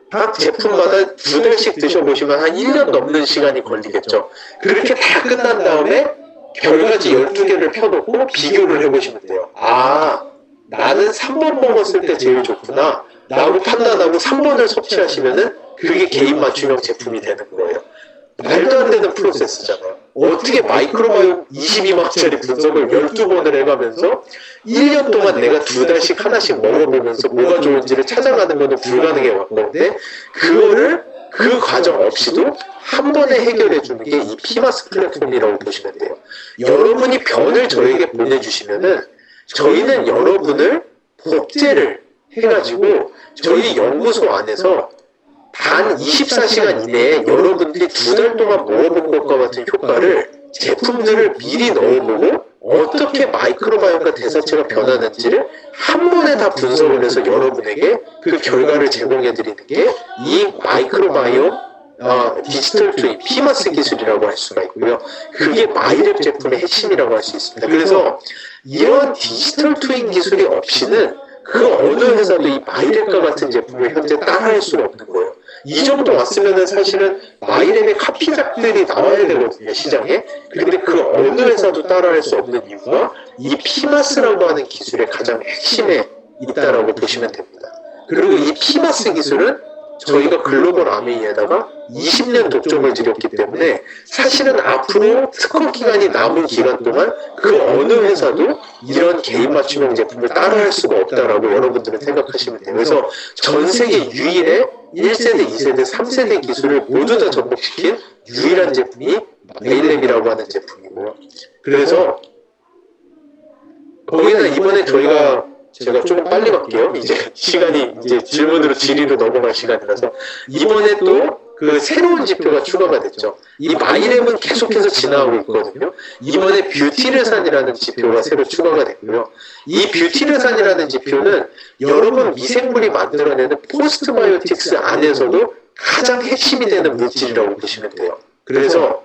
각 제품마다 2달씩 드셔보시면 한 1년 넘는 시간이 걸리겠죠. 그렇게 다 끝난 다음에 결과지 12개를 펴놓고 비교를 해보시면 돼요. 아, 나는 3번 먹었을 때 제일 좋구나 라고 판단하고 3번을 섭취하시면은 그게 개인 맞춤형 제품이 되는 거예요. 말도 안 되는 프로세스잖아요. 어떻게 마이크로바이옴 22만원짜리 분석을 12번을 해가면서 1년 동안 내가 2달씩 하나씩 먹어보면서 뭐가 좋은지를 찾아가는 것은 불가능해 왔는데 그거를 그 과정 없이도 한 번에 해결해 주는 게 이 피마스 플랫폼이라고 보시면 돼요. 여러분이 변을 저에게 보내주시면은 저희는 여러분을 복제를 해가지고 저희 연구소 안에서 단 24시간 이내에 여러분들이 2달 동안 먹어본 것과 같은 효과를 제품들을 미리 넣어보고 어떻게 마이크로바이옴과 대사체가 변하는지를 한 번에 다 분석을 해서 여러분에게 그 결과를 제공해 드리는 게 이 마이크로바이옴 디지털 트윈 피마스 기술이라고 할 수가 있고요. 그게 마이랩 제품의 핵심이라고 할 수 있습니다. 그래서 이런 디지털 트윈 기술이 없이는 그 어느 회사도 이 마이랩과 같은 제품을 현재 따라할 수가 없는 거예요. 이 정도 왔으면은 사실은 마이랩의 카피작들이 나와야 되거든요, 시장에. 근데 그 어느 회사도 따라할 수 없는 이유가 이 피마스라고 하는 기술의 가장 핵심에 있다라고 보시면 됩니다. 그리고 이 피마스 기술은 저희가 글로벌 아메이에다가 20년 독점을 들였기 때문에 사실은 앞으로 특허 기간이 남은 기간 동안 그 어느 회사도 이런 개인 맞춤형 제품을 따라할 수가 없다라고 여러분들은 생각하시면 돼요. 그래서 전 세계 유일의 1세대, 2세대, 3세대 기술을 모두 다 접목시킨 유일한 제품이 마이랩이라고 하는 제품이고요. 그래서 거기다 이번에 제가 좀 빨리 갈게요. 이제 시간이 이제 질문으로 질의로 넘어갈 시간이라서 이번에 또 그 새로운 지표가 추가가 됐죠. 이 마이랩은 계속해서 진화하고 있거든요. 이번에 뷰티르산이라는 지표가 새로 추가가 됐고요. 이 뷰티르산이라는 지표는 여러분 미생물이 만들어내는 포스트바이오틱스 안에서도 가장 핵심이 되는 물질이라고 보시면 돼요. 그래서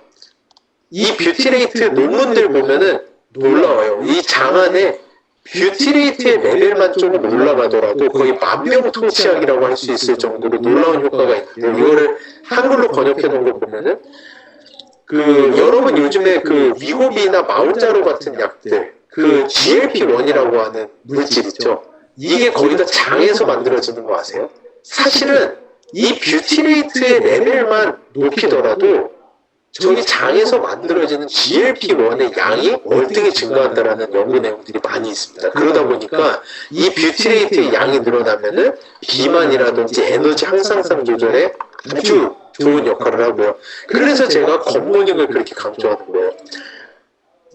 이 뷰티레이트 논문들 보면은 놀라워요. 이 장 안에 뷰티레이트의 레벨만 조금 올라가더라도 거의 만병통치약이라고 할 수 있을 정도로 놀라운 효과가 있는데 이거를 한글로 번역해 놓은 거 보면은 여러분 요즘에 위고비나 마운자로 같은 약들 GLP-1이라고 하는 물질 있죠. 이게 거의 다 장에서 만들어지는 거 아세요? 사실은 이 뷰티레이트의 레벨만 높이더라도 저희 장에서 만들어지는 GLP-1의 양이 월등히 증가한다라는 연구 내용들이 많이 있습니다. 그러다 보니까 이 뷰티레이트의 양이 늘어나면은 비만이라든지 에너지 향상성 조절에 아주 좋은 역할을 하고요. 그래서 제가 겉모닝을 그렇게 강조하는 거예요.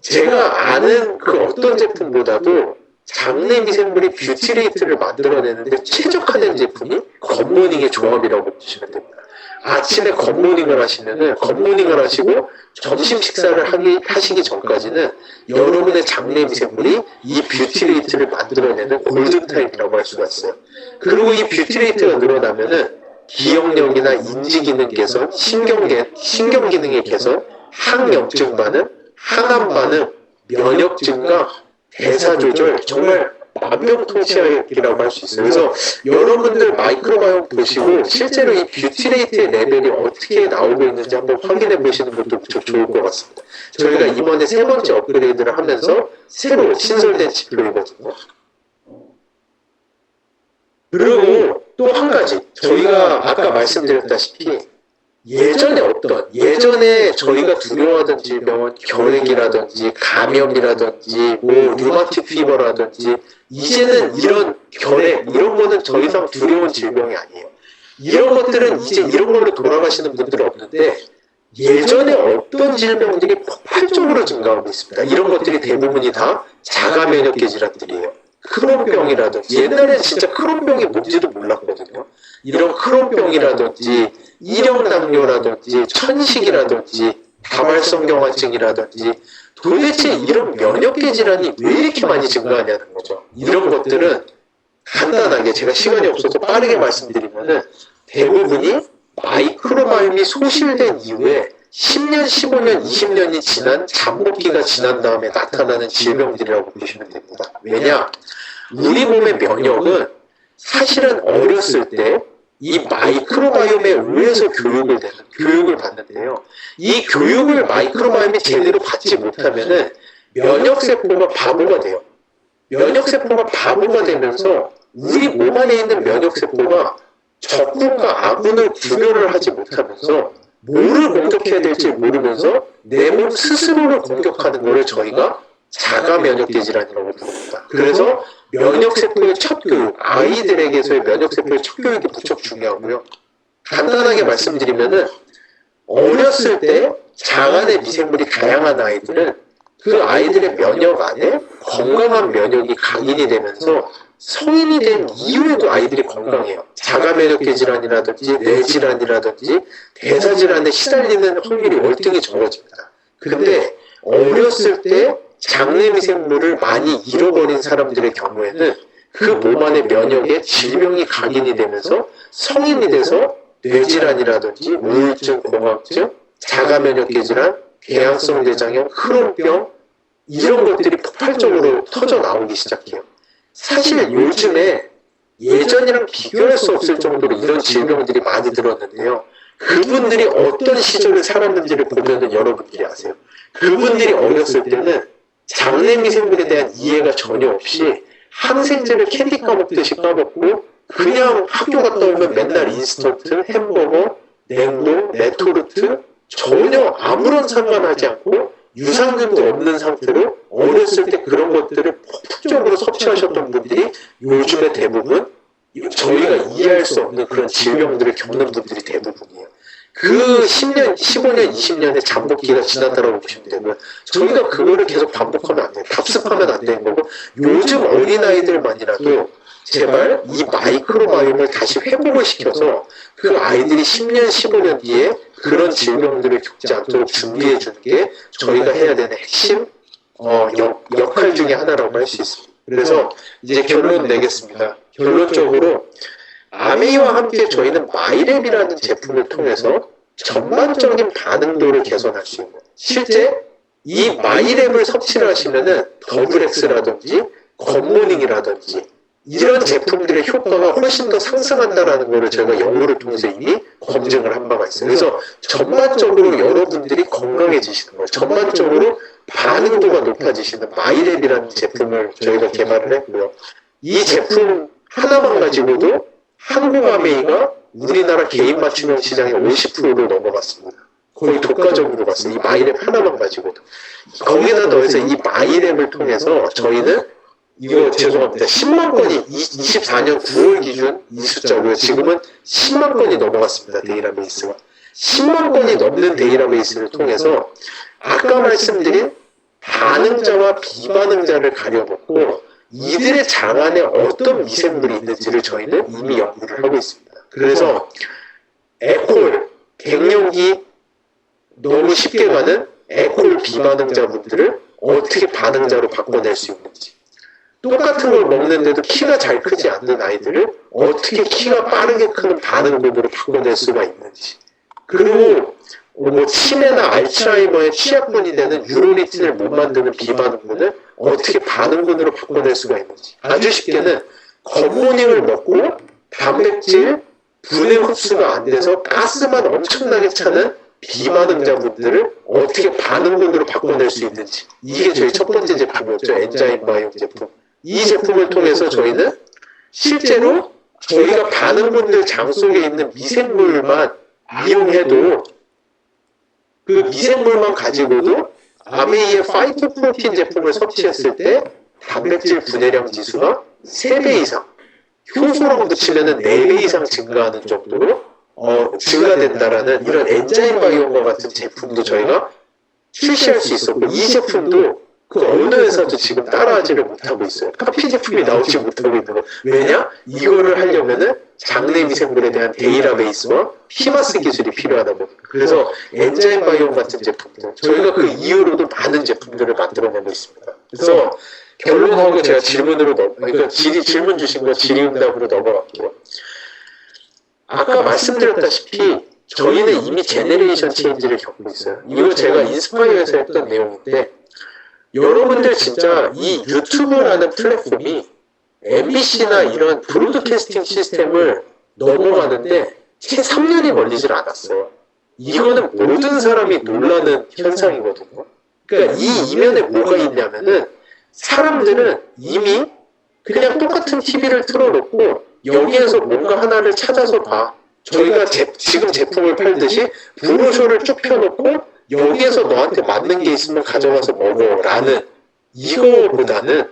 제가 아는 그 어떤 제품보다도 장내 미생물이 뷰티레이트를 만들어내는데 최적화된 제품이 겉모닝의 조합이라고 보시면 됩니다. 아침에 겉모닝을 하시면은 겉모닝을 하시고 점심 식사를 하시기 전까지는 여러분의 장내 미생물이 이 뷰티레이트를 만들어내는 골든타임이라고 할 수가 있어요. 그리고 이 뷰티레이트가 늘어나면은 기억력이나 인지 기능 개선, 신경 기능의 개선, 항염증 반응, 항암 반응, 면역 증가, 대사 조절, 정말 만병통치약이라고 할 수 있어요. 그래서 여러분들 마이크로바이옴 보시고 실제로 이 뷰티레이트의 레벨이 어떻게 나오고 있는지 한번 확인해 보시는 것도 무척 좋을 것 같습니다. 저희가 이번에 3번째 업그레이드를 하면서 새로 신설된 지표이거든요. 그리고 또 한 가지, 저희가 아까 말씀드렸다시피 예전에 저희가 두려워하던 질병은 결핵이라든지 감염이라든지 류마틱 피버라든지 이제는 이런 결핵 이런 거는 더 이상 두려운 질병이 아니에요. 이런 것들은 이제 이런 걸로 돌아가시는 분들은 없는데 예전에 어떤 질병들이 폭발적으로 증가하고 있습니다. 이런 것들이 대부분이 다 자가면역계 질환들이에요. 크론병이라든지 옛날에는 진짜 크론병이 뭔지도 몰랐거든요. 이런 크론병이라든지 일형당뇨라든지 천식이라든지 다발성경화증이라든지 도대체 이런 면역계 질환이 왜 이렇게 많이 증가하냐는 거죠. 이런 것들은 간단하게 제가 시간이 없어서 빠르게 말씀드리면은 대부분이 마이크로바이옴이 소실된 이후에 10년, 15년, 20년이 지난 잠복기가 지난 다음에 나타나는 질병들이라고 보시면 됩니다. 왜냐? 우리 몸의 면역은 사실은 어렸을 때 이 마이크로바이옴에 의해서 교육을 받는데요. 이 교육을 마이크로바이옴이 제대로 받지 못하면은 면역세포가 바보가 돼요. 면역세포가 바보가 되면서 우리 몸 안에 있는 면역세포가 적군과 아군을 구별을 하지 못하면서 뭐를 공격해야 될지 모르면서 내 몸 스스로를 공격하는 것을 저희가 자가 면역계 질환이라고 부릅니다. 그래서 면역세포의 첫 교육, 아이들에게서의 면역세포의 첫 교육이 무척 중요하고요. 간단하게 말씀드리면은 어렸을 때 장안의 미생물이 다양한 아이들은 그 아이들의 면역 안에 건강한 면역이 각인이 되면서 성인이 된 이후에도 아이들이 건강해요. 자가 면역계 질환이라든지 뇌 질환이라든지 대사 질환에 시달리는 확률이 월등히 적어집니다. 근데 어렸을 때 장내 미생물을 많이 잃어버린 사람들의 경우에는 그 몸 안의 면역에 질병이 각인이 되면서 성인이 돼서 뇌질환이라든지 우울증, 공황증, 자가면역계 질환, 궤양성 대장염, 크론병 이런 것들이 폭발적으로 터져 나오기 시작해요. 사실 요즘에 예전이랑 비교할 수 없을 정도로 이런 질병들이 많이 들었는데요. 그분들이 어떤 시절을 살았는지를 보면은 여러분들이 아세요. 그분들이 어렸을 때는 장내 미생물에 대한 이해가 전혀 없이 항생제를 캔디 까먹듯이 까먹고 그냥 학교 갔다 오면 맨날 인스턴트, 햄버거, 냉동, 레토르트 전혀 아무런 상관하지 않고 유산균도 없는 상태로 어렸을 때 그런 것들을 폭풍적으로 섭취하셨던 분들이 요즘에 대부분 저희가 이해할 수 없는 그런 질병들을 겪는 분들이 대부분이에요. 그 10년, 15년, 20년의 잠복기가 지났다라고 보시면 되고요. 저희가 그거를 계속 반복하면 안 돼요. 답습하면 안 되는 거고 요즘 어린아이들만이라도 제발 이 마이크로바이옴을 다시 회복을 시켜서 그 아이들이 10년, 15년 뒤에 그런 질병들을 겪지 않도록 준비해 주는 게 저희가 해야 되는 핵심 역할 중에 하나라고 할 수 있습니다. 그래서 이제 결론 내겠습니다. 결론적으로 아메이와 함께 저희는 마이랩이라는 제품을 통해서 전반적인 반응도를 개선할 수 있는 실제 이 마이랩을 섭취를 하시면은 더블엑스라든지 겉모닝이라든지 이런 제품들의 효과가 훨씬 더 상승한다라는 것을 저희가 연구를 통해서 이미 검증을 한 바가 있어요. 그래서 전반적으로 여러분들이 건강해지시는 거예요. 전반적으로 반응도가 높아지시는 마이랩이라는 제품을 저희가 개발을 했고요. 이 제품 하나만 가지고도 한국 아메이가 우리나라 개인 맞춤형 시장의 50%를 넘어갔습니다. 거의 독과점으로 갔어요. 이 마이랩 하나만 가지고도. 거기다 더해서 이 마이랩을 통해서 저희는 이거 죄송합니다. 10만 건이 24년 9월 기준 이 숫자고요. 지금은 10만 건이 넘어갔습니다. 데이터베이스가. 10만 건이 넘는 데이터베이스를 통해서 아까 말씀드린 반응자와 비반응자를 가려놓고 이들의 장 안에 어떤 미생물이 있는지를 저희는 이미 연구를 하고 있습니다. 그래서 에콜, 갱년기 너무 쉽게 가는 에콜 비반응자분들을 어떻게 반응자로 바꿔낼 수 있는지 똑같은 걸 먹는데도 키가 잘 크지 않는 아이들을 어떻게 키가 빠르게 크는 반응군으로 바꿔낼 수가 있는지 그리고 치매나 알츠하이머의 취약군이 되는 유로니틴을 못 만드는 비반응군을 어떻게 반응군으로 바꿔낼 수가 있는지 아주 쉽게는 겉모닝을 먹고 단백질 분해 흡수가 안 돼서 가스만 엄청나게 차는 비반응자분들을 어떻게 반응군으로 바꿔낼 수 있는지 이게 저희 첫 번째 제품이었죠. 엔자임 바이옴 제품. 이 제품을 통해서 저희는 실제로 저희가 반응군들 장 속에 있는 미생물만 이용해도 그 미생물만 가지고도 아메이의 파이토프로틴 제품을 섭취했을 때 단백질 분해량 지수가 3배 이상, 효소랑 붙이면 4배 이상 증가하는 정도로 증가된다라는 이런 엔자임 바이옴과 같은 제품도 저희가 출시할 수 있었고 이 제품도 그 어느 회사도 지금 따라하지를 못하고 있어요. 카피 제품이 나오지 못하고 있는 거. 왜냐? 이거를 하려면은 장내 미생물에 대한 데이터베이스와 피마스 기술이 필요하다 보니까. 그래서 엔자임 바이옴 같은 제품들, 저희가 그 이후로도 많은 제품들을 만들어내고 있습니다. 그래서 결론하고 제가 그러니까 질문 주신 거 질의응답으로 넘어갈게요. 아까 말씀드렸다시피 저희는 이미 제네레이션 체인지를 겪고 있어요. 이거 제가 인스파이어에서 했던 내용인데, 여러분들 진짜 이 유튜브라는 플랫폼이 MBC나 이런 브로드캐스팅 시스템을 넘어가는데 채 3년이 걸리질 않았어요. 이거는 모든 사람이 놀라는 현상이거든요. 그러니까 이 이면에 뭐가 있냐면은 사람들은 이미 그냥 똑같은 TV를 틀어놓고 여기에서 뭔가 하나를 찾아서 봐. 저희가 지금 제품을 팔듯이 브로셔를 쭉 펴놓고 여기에서 너한테 맞는 게 있으면 가져가서 먹어라는 이거보다는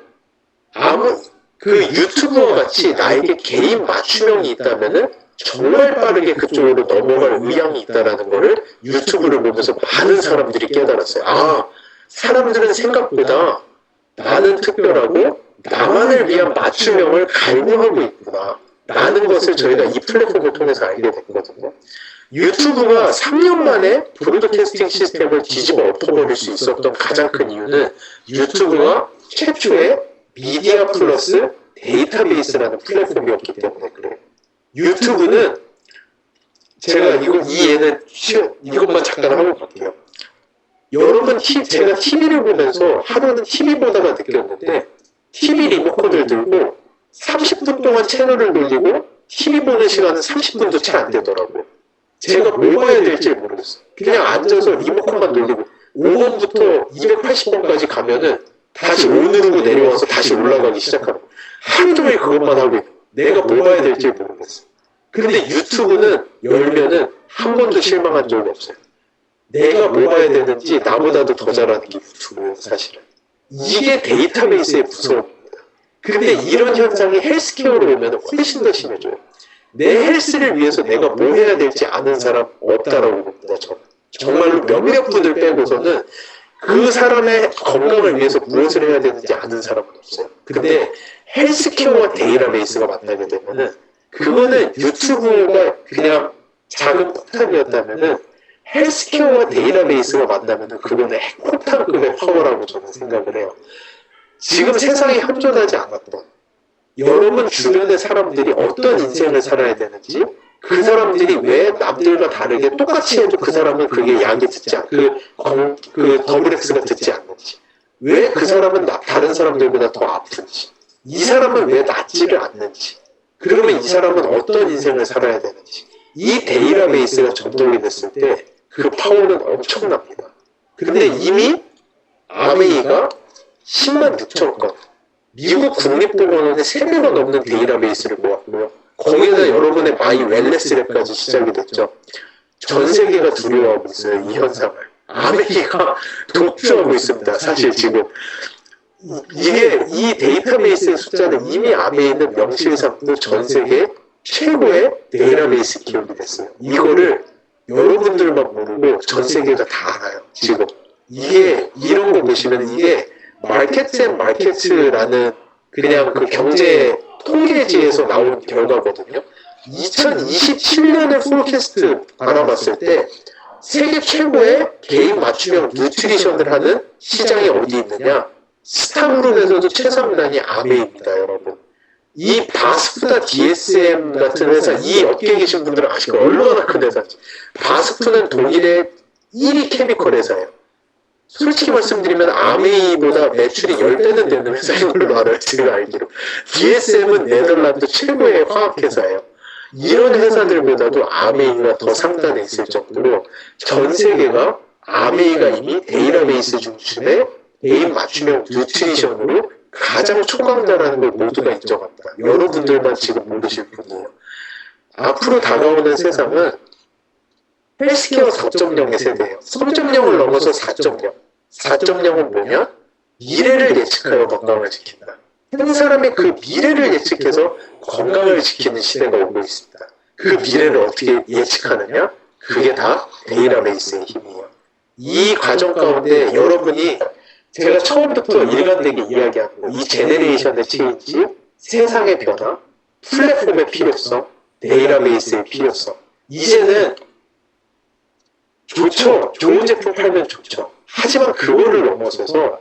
그 유튜브와 같이 나에게 개인 맞춤형이 있다면은 정말 빠르게 그쪽으로 넘어갈 의향이 있다라는 거를 유튜브를 보면서 많은 사람들이 깨달았어요. 아, 사람들은 생각보다 나는 특별하고 나만을 위한 맞춤형을 갈구하고 있구나 라는 것을 저희가 이 플랫폼을 통해서 알게 됐거든요. 유튜브가 3년 만에 브로드캐스팅 시스템을 뒤집어 엎어버릴 수 있었던 가장 큰 이유는 유튜브가 최초의 미디어 플러스 데이터베이스라는 플랫폼이었기 때문에 그래요. 유튜브는 제가 이것만 잠깐 하고 갈게요. 여러분, 제가 TV를 보면서 하루는 TV 보다가 느꼈는데 TV 리모컨을 들고 30분 동안 채널을 돌리고 TV 보는 시간은 30분도 채 안 되더라고요. 제가 뭘 봐야 될지 모르겠어요. 그냥 앉아서 리모컨만 돌리고 5번부터 280번까지 가면은 다시 5 누르고 내려와서 다시 올라가기 시작하고 하루 종일 그것만 하고 내가 뭘 봐야 될지 모르겠어요. 근데 유튜브는 열면은 한 번도 실망한 적이 없어요. 내가 뭘 봐야 되는지 나보다도 더 잘하는 게 유튜브예요, 사실은. 이게 데이터베이스의 무서움입니다. 근데 이런 현상이 헬스케어로 오면 훨씬 더 심해져요. 내 헬스를 위해서 내가 뭐 해야 될지 아는 사람 없다라고 봅니다, 저는. 정말로 몇몇 분을 빼고서는 그 사람의 건강을 위해서 무엇을 해야 되는지 아는 사람은 없어요. 근데 헬스케어와 데이터베이스가 만나게 되면은 그거는 유튜브가 그냥 작은 폭탄이었다면은 헬스케어와 데이터베이스가 만나면은 그거는 핵폭탄급의 파워라고 저는 생각을 해요. 지금 세상이 현존하지 않았던 여러분 주변의 사람들이 어떤 인생을 살아야 되는지 그 사람들이 왜 남들과 다르게 똑같이 해도 그 사람은 그게 약이 듣지 그 더블 X가 듣지 않는지 왜 그 사람은 다른 사람들보다 더 아픈지 이 사람은 왜 낫지를 않는지 그러면 이 사람은 어떤 인생을 살아야 되는지 이 데이터베이스가 전동이 됐을 때 그 파워는 엄청납니다. 근데 이미 아메이가 10만 6천 건 미국 국립보건원의 3배가 넘는 데이터베이스를 모았고요. 거기에다 여러분의 마이 웰네스 랩까지 시작이 됐죠. 전 세계가 두려워하고 있어요, 이 현상을. 아메리카 독주하고 있습니다, 사실 지금. 이 데이터베이스의 숫자는 이미 아메이는 명실상부 전 세계 최고의 데이터베이스 기업이 됐어요. 이거를 여러분들만 모르고 전 세계가 다 알아요, 지금. 이런 거 보시면 이게 마켓 앤 마켓라는 그냥 그 경제 통계지에서 나온 결과거든요. 2027년의 포캐스트 알아봤을 때 세계 최고의 개인 맞춤형 뉴트리션을 하는 시장이 어디 있느냐? 스타그룹에서도 최상단이 아메이입니다, 여러분. 이 바스프나 DSM 같은 회사, 이 업계에 계신 분들은 아시고 얼마나 큰 회사인지. 바스프는 독일의 1위 케미컬 회사예요. 솔직히 말씀드리면 아메이보다 매출이 10배는 되는 회사인 걸로 알아요, 제가 알기로. DSM은 네덜란드 최고의 화학회사예요. 이런 회사들보다도 아메이가 더 상단에 있을 정도로 전 세계가 아메이가 이미 데이터베이스 중심의 개인 맞춤형 뉴트리션으로 가장 초강자라는 걸 모두가 인정합니다. 여러분들만 지금 모르실 뿐이에요. 앞으로 다가오는 세상은 헬스케어 4.0의 세대예요. 3.0을 넘어서 4.0. 4.0은 뭐냐? 미래를 예측하여 건강을 지킨다. 한 사람의 그 미래를 예측해서 건강을 지키는 시대가 오고 있습니다. 그 미래를 어떻게 예측하느냐? 그게 다 데이터베이스의 힘이에요. 이 과정 가운데 여러분이 제가 처음부터 일관되게 이야기한 거, 이 제네레이션의 체인지, 세상의 변화, 플랫폼의 필요성, 데이터베이스의 필요성. 이제는 좋죠. 좋은 제품 팔면 좋죠. 하지만 그거를 넘어서서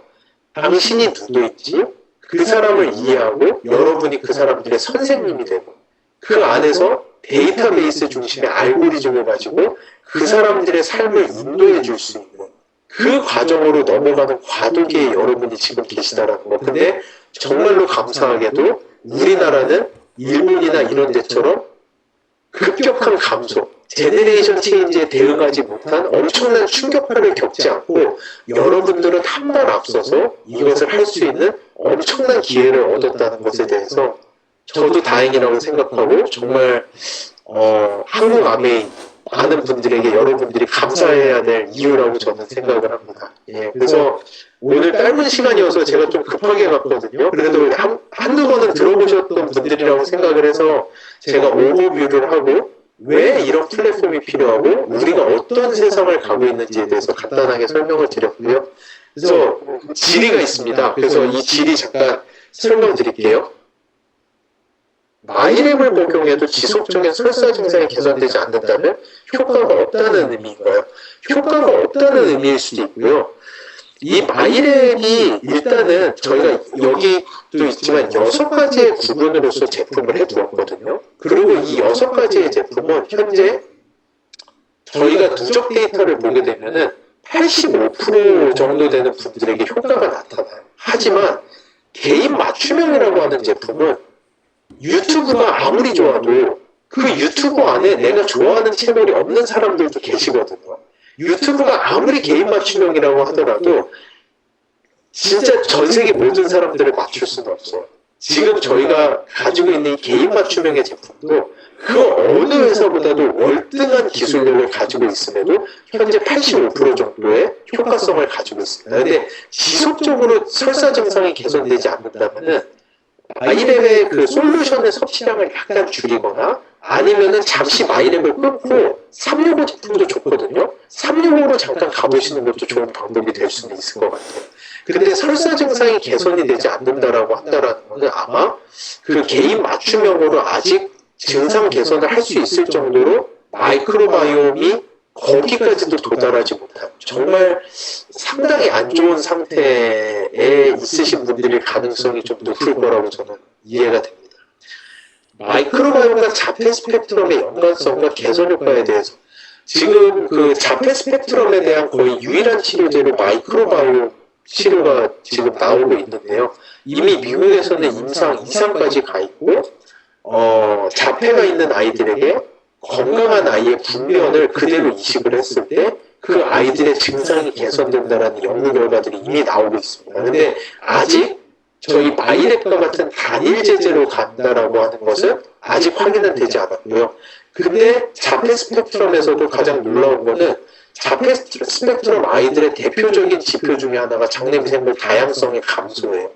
당신이 누구인지 그 사람을 이해하고 여러분이 그 사람들의 선생님이 되고 그 안에서 데이터베이스 중심의 알고리즘을 가지고 그 사람들의 삶을 인도해 줄 수 있는 그 과정으로 넘어가는 과도기에 여러분이 지금 계시다라는 거. 근데 정말로 감사하게도 우리나라는 일본이나 이런 데처럼 급격한 감소, 제네레이션 체인지에 대응하지 못한 엄청난 충격파를 겪지 않고 여러분들은 한 발 앞서서 이것을 할 수 있는 엄청난 기회를 얻었다는 것에 대해서 저도 다행이라고 생각하고 정말 한국 아메이 많은 분들에게 여러분들이 감사해야 될 이유라고 저는 생각을 합니다. 예, 그래서 오늘 짧은 시간이어서 제가 좀 급하게 갔거든요. 그래도 한두 번은 들어보셨던 분들이라고 생각을 해서 제가 오버뷰를 하고 왜 이런 플랫폼이 필요하고 우리가 어떤 세상을 가고 있는지에 대해서 간단하게 설명을 드렸고요. 그래서 질의가 있습니다. 그래서 이 질의 잠깐 설명드릴게요. 마이랩을 복용해도 지속적인 설사 증상이 개선되지 않는다면 효과가 없다는 의미인가요? 효과가 없다는 의미일 수도 있고요. 이 마이랩이 일단은 저희가 여기도 있지만 6가지의 구분으로서 제품을 해두었거든요. 그리고 이 6가지의 제품은 현재 저희가 누적 데이터를 보게 되면은 85% 정도 되는 분들에게 효과가 나타나요. 하지만 개인 맞춤형이라고 하는 제품은 유튜브가 아무리 좋아도 그 유튜브 안에 내가 좋아하는 채널이 없는 사람들도 계시거든요. 유튜브가 아무리 개인 맞춤형이라고 하더라도 진짜 전 세계 모든 사람들을 맞출 수는 없어요. 지금 저희가 가지고 있는 이 개인 맞춤형의 제품도 그 어느 회사보다도 월등한 기술력을 가지고 있음에도 현재 85% 정도의 효과성을 가지고 있습니다. 근데 지속적으로 설사 증상이 개선되지 않는다면은 마이랩의 그 솔루션의 섭취량을 약간 줄이거나 아니면은 잠시 마이랩을 끊고 365 제품도 좋거든요. 365로 잠깐 가보시는 것도 좋은 방법이 될 수는 있을 것 같아요. 근데 설사 증상이 개선이 되지 않는다라고 한다라는 것은 아마 그 개인 맞춤형으로 아직 증상 개선을 할 수 있을 정도로 마이크로바이옴이 거기까지도 도달하지 못한 정말 상당히 안 좋은 상태에 있으신 분들일 가능성이 좀 높을 거라고 저는 이해가 됩니다. 마이크로바이옴과 자폐 스펙트럼의 연관성과 개선 효과에 대해서 지금 그 자폐 스펙트럼에 대한 거의 유일한 치료제로 마이크로바이옴 치료가 지금 나오고 있는데요. 이미 미국에서는 임상 2상까지 가 있고 자폐가 있는 아이들에게 건강한 아이의 분변을 그대로 이식을 했을 때 그 아이들의 증상이 개선된다는 연구 결과들이 이미 나오고 있습니다. 근데 아직 저희 마이랩과 같은 단일 제재로 간다라고 하는 것은 아직 확인은 되지 않았고요. 근데 자폐 스펙트럼에서도 가장 놀라운 거는 자폐 스펙트럼 아이들의 대표적인 지표 중에 하나가 장내미생물 다양성의 감소예요.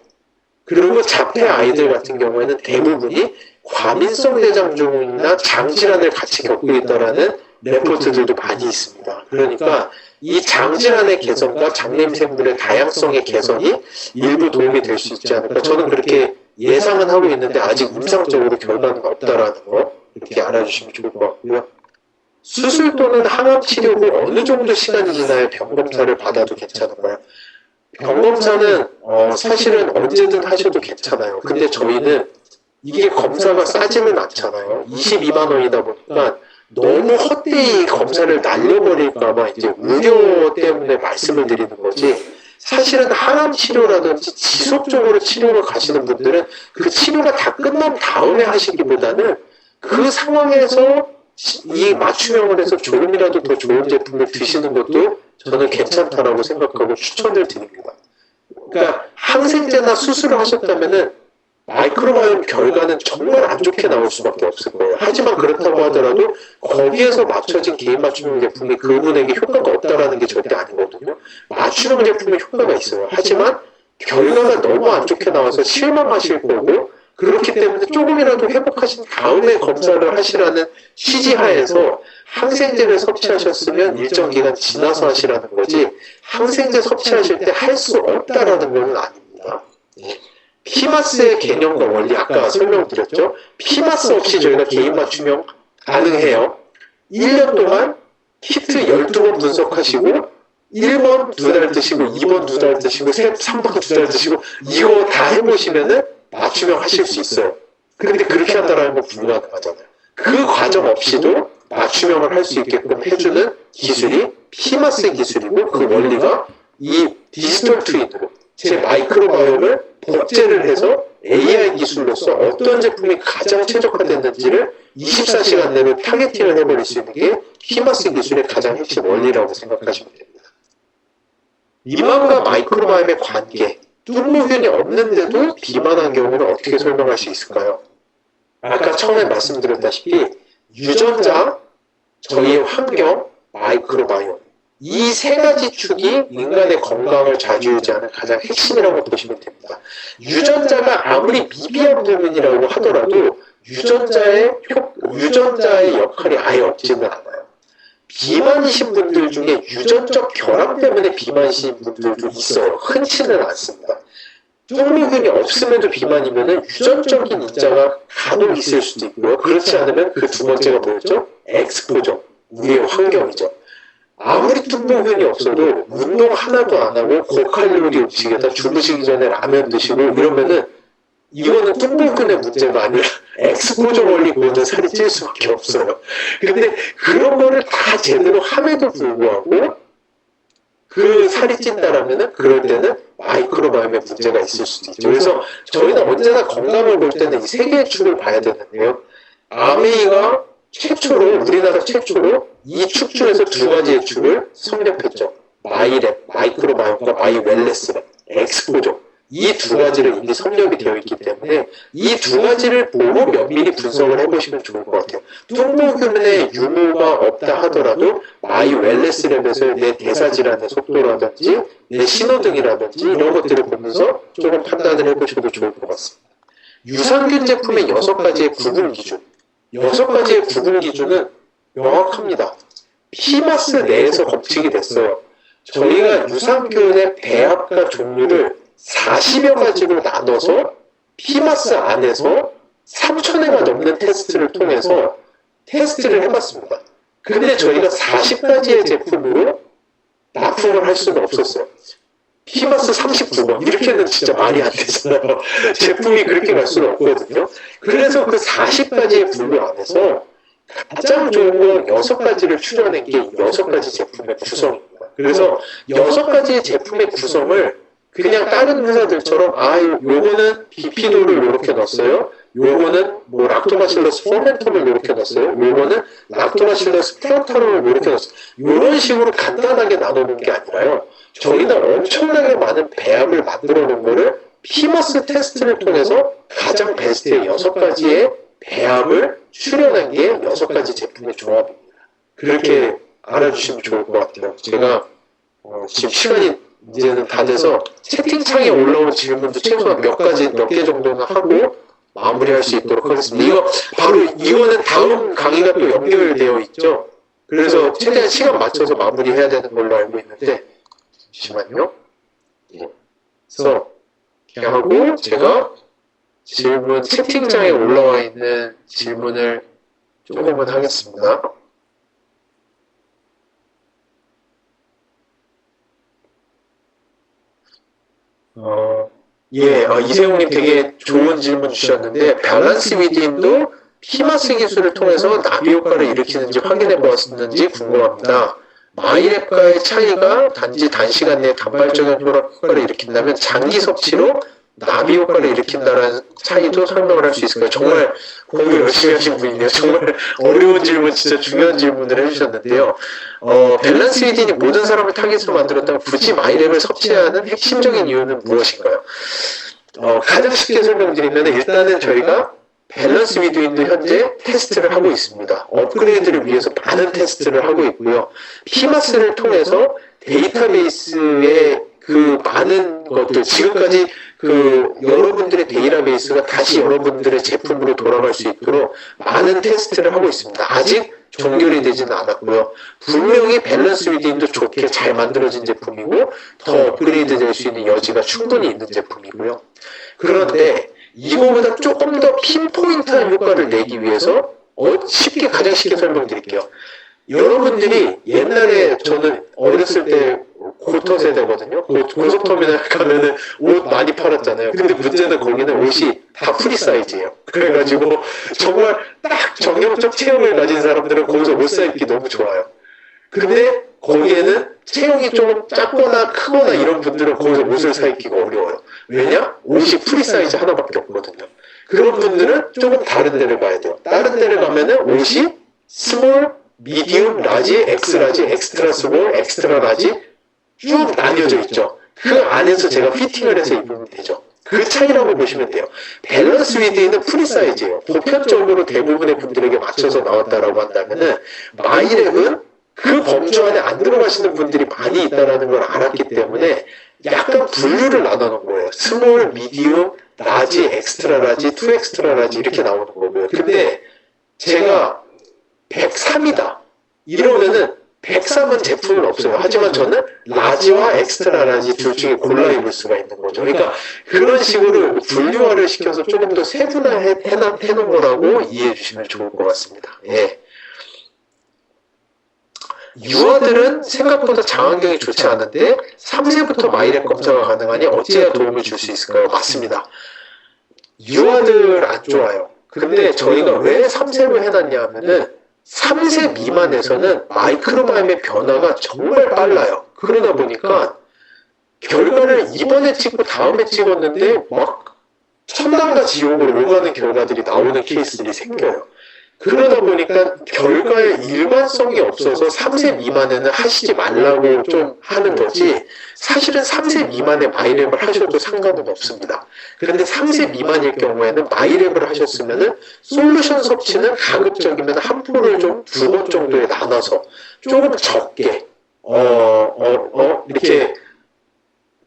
그리고 자폐 아이들 같은 경우에는 대부분이 과민성 대장증이나 장질환을 같이 겪고 있다라는 레포트들도 많이 있습니다. 그러니까 이 장질환의 개선과 장내미생물의 다양성의 개선이 일부 도움이 될 수 있지 않을까. 저는 그렇게 예상은 하고 있는데 아직 임상적으로 결과는 없다라는 거 이렇게 알아주시면 좋을 것 같고요. 수술 또는 항암 치료 후 어느 정도 시간이 지나야 병검사를 받아도 괜찮은가요? 병검사는 사실은 언제든 하셔도 괜찮아요. 근데 저희는 이게 검사가 싸지는 않잖아요. 22만 원이다 보니까 너무 헛되이 검사를 날려버릴까봐 이제 우려 때문에 말씀을 드리는 거지. 사실은 항암 치료라든지 지속적으로 치료를 가시는 분들은 그 치료가 다 끝난 다음에 하시기보다는 그 상황에서 이 맞춤형을 해서 조금이라도 더 좋은 제품을 드시는 것도 저는 괜찮다라고 생각하고 추천을 드립니다. 그러니까 항생제나 수술을 하셨다면은 마이크로바이옴 결과는 정말 안 좋게 나올 수밖에 없을 거예요. 하지만 그렇다고 하더라도 거기에서 맞춰진 개인 맞춤형 제품이 그분에게 효과가 없다라는 게 절대 아니거든요. 맞춤형 제품에 효과가 있어요. 하지만 결과가 너무 안 좋게 나와서 실망하실 거고 그렇기 때문에 조금이라도 회복하신 다음에 검사를 하시라는 취지하에서 항생제를 섭취하셨으면 일정 기간 지나서 하시라는 거지 항생제 섭취하실 때 할 수 없다라는 건 아닙니다. 피마스의 개념과 원리 아까 설명드렸죠. 피마스 없이 저희가 개인 맞춤형 가능해요. 1년 동안 키트 12번 분석하시고 1번 2달 드시고 2번 2달 드시고 3번 2달 드시고 이거 다 해보시면은 맞춤형 하실 수 있어요. 근데 그렇게 한다라는 건 불가능하잖아요. 그 과정 없이도 맞춤형을 할 수 있게끔 해주는 기술이 피마스 기술이고 그 원리가 이 디지털 트윈으로 제 마이크로바이옴을 복제를 해서 AI 기술로서 어떤 제품이 가장 최적화됐는지를 24시간 내로 타겟팅을 해버릴 수 있는 게 피마스 기술의 가장 핵심 원리라고 생각하시면 됩니다. 비만과 마이크로바이옴의 관계, 뚱보균이 없는데도 비만한 경우는 어떻게 설명할 수 있을까요? 아까 처음에 말씀드렸다시피 유전자, 저희의 환경, 마이크로바이옴 이 세 가지 축이 인간의 건강을 좌지우지하는 가장 핵심이라고 보시면 됩니다. 유전자가 아무리 미비한 부분이라고 하더라도 유전자의 역할이 아예 없지는 않아요. 비만이신 분들 중에 유전적 결함 때문에 비만이신 분들도 있어요. 흔치는 않습니다. 뚱보균이 없음에도 비만이면 유전적인 인자가 간혹 있을 수도 있고요. 그렇지 않으면 그 두 번째가 뭐였죠? 엑스포저, 우리의 환경이죠. 아무리 뚱보균이 없어도 운동 하나도 안 하고 고칼로리 음식에다 주무시기 전에 라면 드시고 이러면은 이거는 뚱보균의 문제가 아니라 엑스포저 걸리고는 살이 찔 수밖에 없어요. 근데 그런 거를 다 제대로 함에도 불구하고 그 살이 찐다라면은 그럴 때는 마이크로바이옴에 문제가 있을 수도 있죠. 그래서 저희는 언제나 건강을 볼 때는 이 세 개의 축을 봐야 되는데요. 아메이가 최초로 우리나라 최초로 이 축 중에서 두 가지의 축을 성립했죠. 마이랩, 마이크로바이옴과 마이웰네스랩, 엑스포저. 이 두 가지를 이미 성립이 되어 있기 때문에 이 두 가지를 보고 면밀히 분석을 해보시면 좋을 것 같아요. 뚱보균의 유무가 없다 하더라도 마이웰네스랩에서 내 대사질환의 속도라든지 내 신호등이라든지 이런 것들을 보면서 조금 판단을 해보셔도 좋을 것 같습니다. 유산균 제품의 6가지의 구분 기준. 6가지의 구분 기준은 명확합니다. 피마스 내에서 법칙이 됐어요. 저희가 유산균의 배합과 종류를 40여 가지로 나눠서 피마스 안에서 3,000회가 넘는 테스트를 통해서 테스트를 해봤습니다. 근데 저희가 40가지의 제품으로 납품을 할 수는 없었어요. 피마스 39번 이렇게는 진짜 말이 안 되잖아요. 제품이 그렇게 갈 수는 없거든요. 그래서 그 40가지의 분류 안에서 가장 좋은 건 6가지를 추려낸 게 6가지 제품의 구성입니다. 그래서 6가지의 제품의 구성을 그냥 다른 회사들처럼 요거는 비피도를 이렇게 넣었어요. 요거는 뭐 락토바실러스 포멘텀을 이렇게 넣었어요. 요거는 락토바실러스 플란타름을 이렇게 넣었어요. 이런 식으로 간단하게 나누는 게 아니라요. 저희는 엄청나게 많은 배합을 만들어 놓은 거를 피마스 테스트를 통해서 가장 베스트의 6가지의 배합을 추려낸 게 6가지 제품의 조합입니다. 그렇게 알아주시면 좋을 것 같아요. 제가 지금 시간이 이제는 다 돼서 채팅창에 올라온 질문도 최소한 몇 개 정도는 하고 마무리할 수 있도록 하겠습니다. 이거는 다음 강의가 또 연결되어 있죠. 그래서 최대한 시간 맞춰서 마무리해야 되는 걸로 알고 있는데 잠시만요. 그래서 이렇게 하고 제가 질문 채팅창에 올라와 있는 질문을 조금은 하겠습니다. 이세용님 되게 좋은 질문 주셨는데 밸런스 위드힘도 피마스 기술을 통해서 나비 효과를 일으키는지 확인해 보았는지 궁금합니다. 마이랩과의 차이가 단지 단시간 내에 단발적인 효과를 일으킨다면 장기 섭취로 나비 효과를 일으킨다는 차이도 설명을 할 수 있을까요? 정말 공부 열심히 하신 분이네요. 정말 어려운 질문, 진짜 중요한 질문을 해주셨는데요. 밸런스 위딘이 모든 사람을 타깃으로 만들었다면 굳이 마이랩을 섭취해야 하는 핵심적인 이유는 무엇인가요? 가장 쉽게 설명드리면 일단은 저희가 밸런스 위드윈도 현재 테스트를 하고 있습니다. 업그레이드를 위해서 많은 테스트를 하고 있고요. 피마스를 통해서 데이터베이스의 그 많은 것들, 지금까지 그 여러분들의 데이터베이스가 다시 여러분들의 제품으로 돌아갈 수 있도록 많은 테스트를 하고 있습니다. 아직 종결이 되지는 않았고요. 분명히 밸런스 위드윈도 좋게 잘 만들어진 제품이고 더 업그레이드 될 수 있는 여지가 충분히 있는 제품이고요. 그런데 이거보다 조금 더 핀포인트한 효과를 내기 위해서 가장 쉽게 설명드릴게요. 여러분들이 옛날에 저는 어렸을 때 고터세대거든요. 고속터미널 가면은 옷 많이 팔았잖아요. 근데 문제는 거기는 옷이 다 프리 사이즈예요. 그래가지고 정말 딱 정형적 체형을 가진 사람들은 거기서 옷 사입기 너무 좋아요. 근데 거기에는 체형이 좀 작거나 크거나 이런 분들은 거기서 옷을 사입기가 어려워요. 왜냐? 옷이 프리 사이즈 하나밖에 없거든요. 그런 분들은 조금 다른 데를 가야 돼요. 다른 데를 가면은 옷이 스몰, 미디움, 라지, 엑스라지, 엑스트라 스몰, 엑스트라 라지 쭉 나뉘어져 있죠. 그 안에서 제가 피팅을 해서 입으면 되죠. 그 차이라고 보시면 돼요. 밸런스 위드는 프리 사이즈예요. 보편적으로 대부분의 분들에게 맞춰서 나왔다라고 한다면은 마이랩은 그 범주 안에 안 들어가시는 분들이 많이 있다는 걸 알았기 때문에 약간 분류를 나눠놓은 거예요. 스몰, 미디움, 라지, 엑스트라 라지, 투 엑스트라 라지 이렇게 나오는 거고요. 근데 제가 103이다 이러면은 103은 제품은 없어요. 하지만 저는 라지와 엑스트라 라지 둘 중에 골라 입을 수가 있는 거죠. 그러니까 그런 식으로 분류화를 시켜서 조금 더 세분화해 놓은 거라고 이해해 주시면 좋을 것 같습니다. 예. 유아들은 생각보다 장안경이 좋지 않은데 3세부터 마이랩 검사가 가능하니 어찌해야 도움을 줄 수 있을까요? 맞습니다. 유아들 안 좋아요. 근데 저희가 왜 3세로 해놨냐 하면은 3세 미만에서는 마이크로바이옴의 변화가 정말 빨라요. 그러다 보니까 결과를 이번에 찍고 다음에 찍었는데 막 천당과 지옥으로 오가는 결과들이 나오는 케이스들이 생겨요. 그러다 보니까 결과에 일관성이 없어서 3세 미만에는 하시지 말라고 좀 하는 거지 사실은 3세 미만에 마이랩을 하셔도 상관은 없습니다. 그런데 3세 미만일 경우에는 마이랩을 하셨으면은 솔루션 섭취는 가급적이면 한 포를 좀 2번 정도에 나눠서 조금 적게 이렇게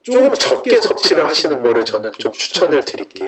조금 적게 섭취를 하시는 거를 저는 좀 추천을 드릴게요.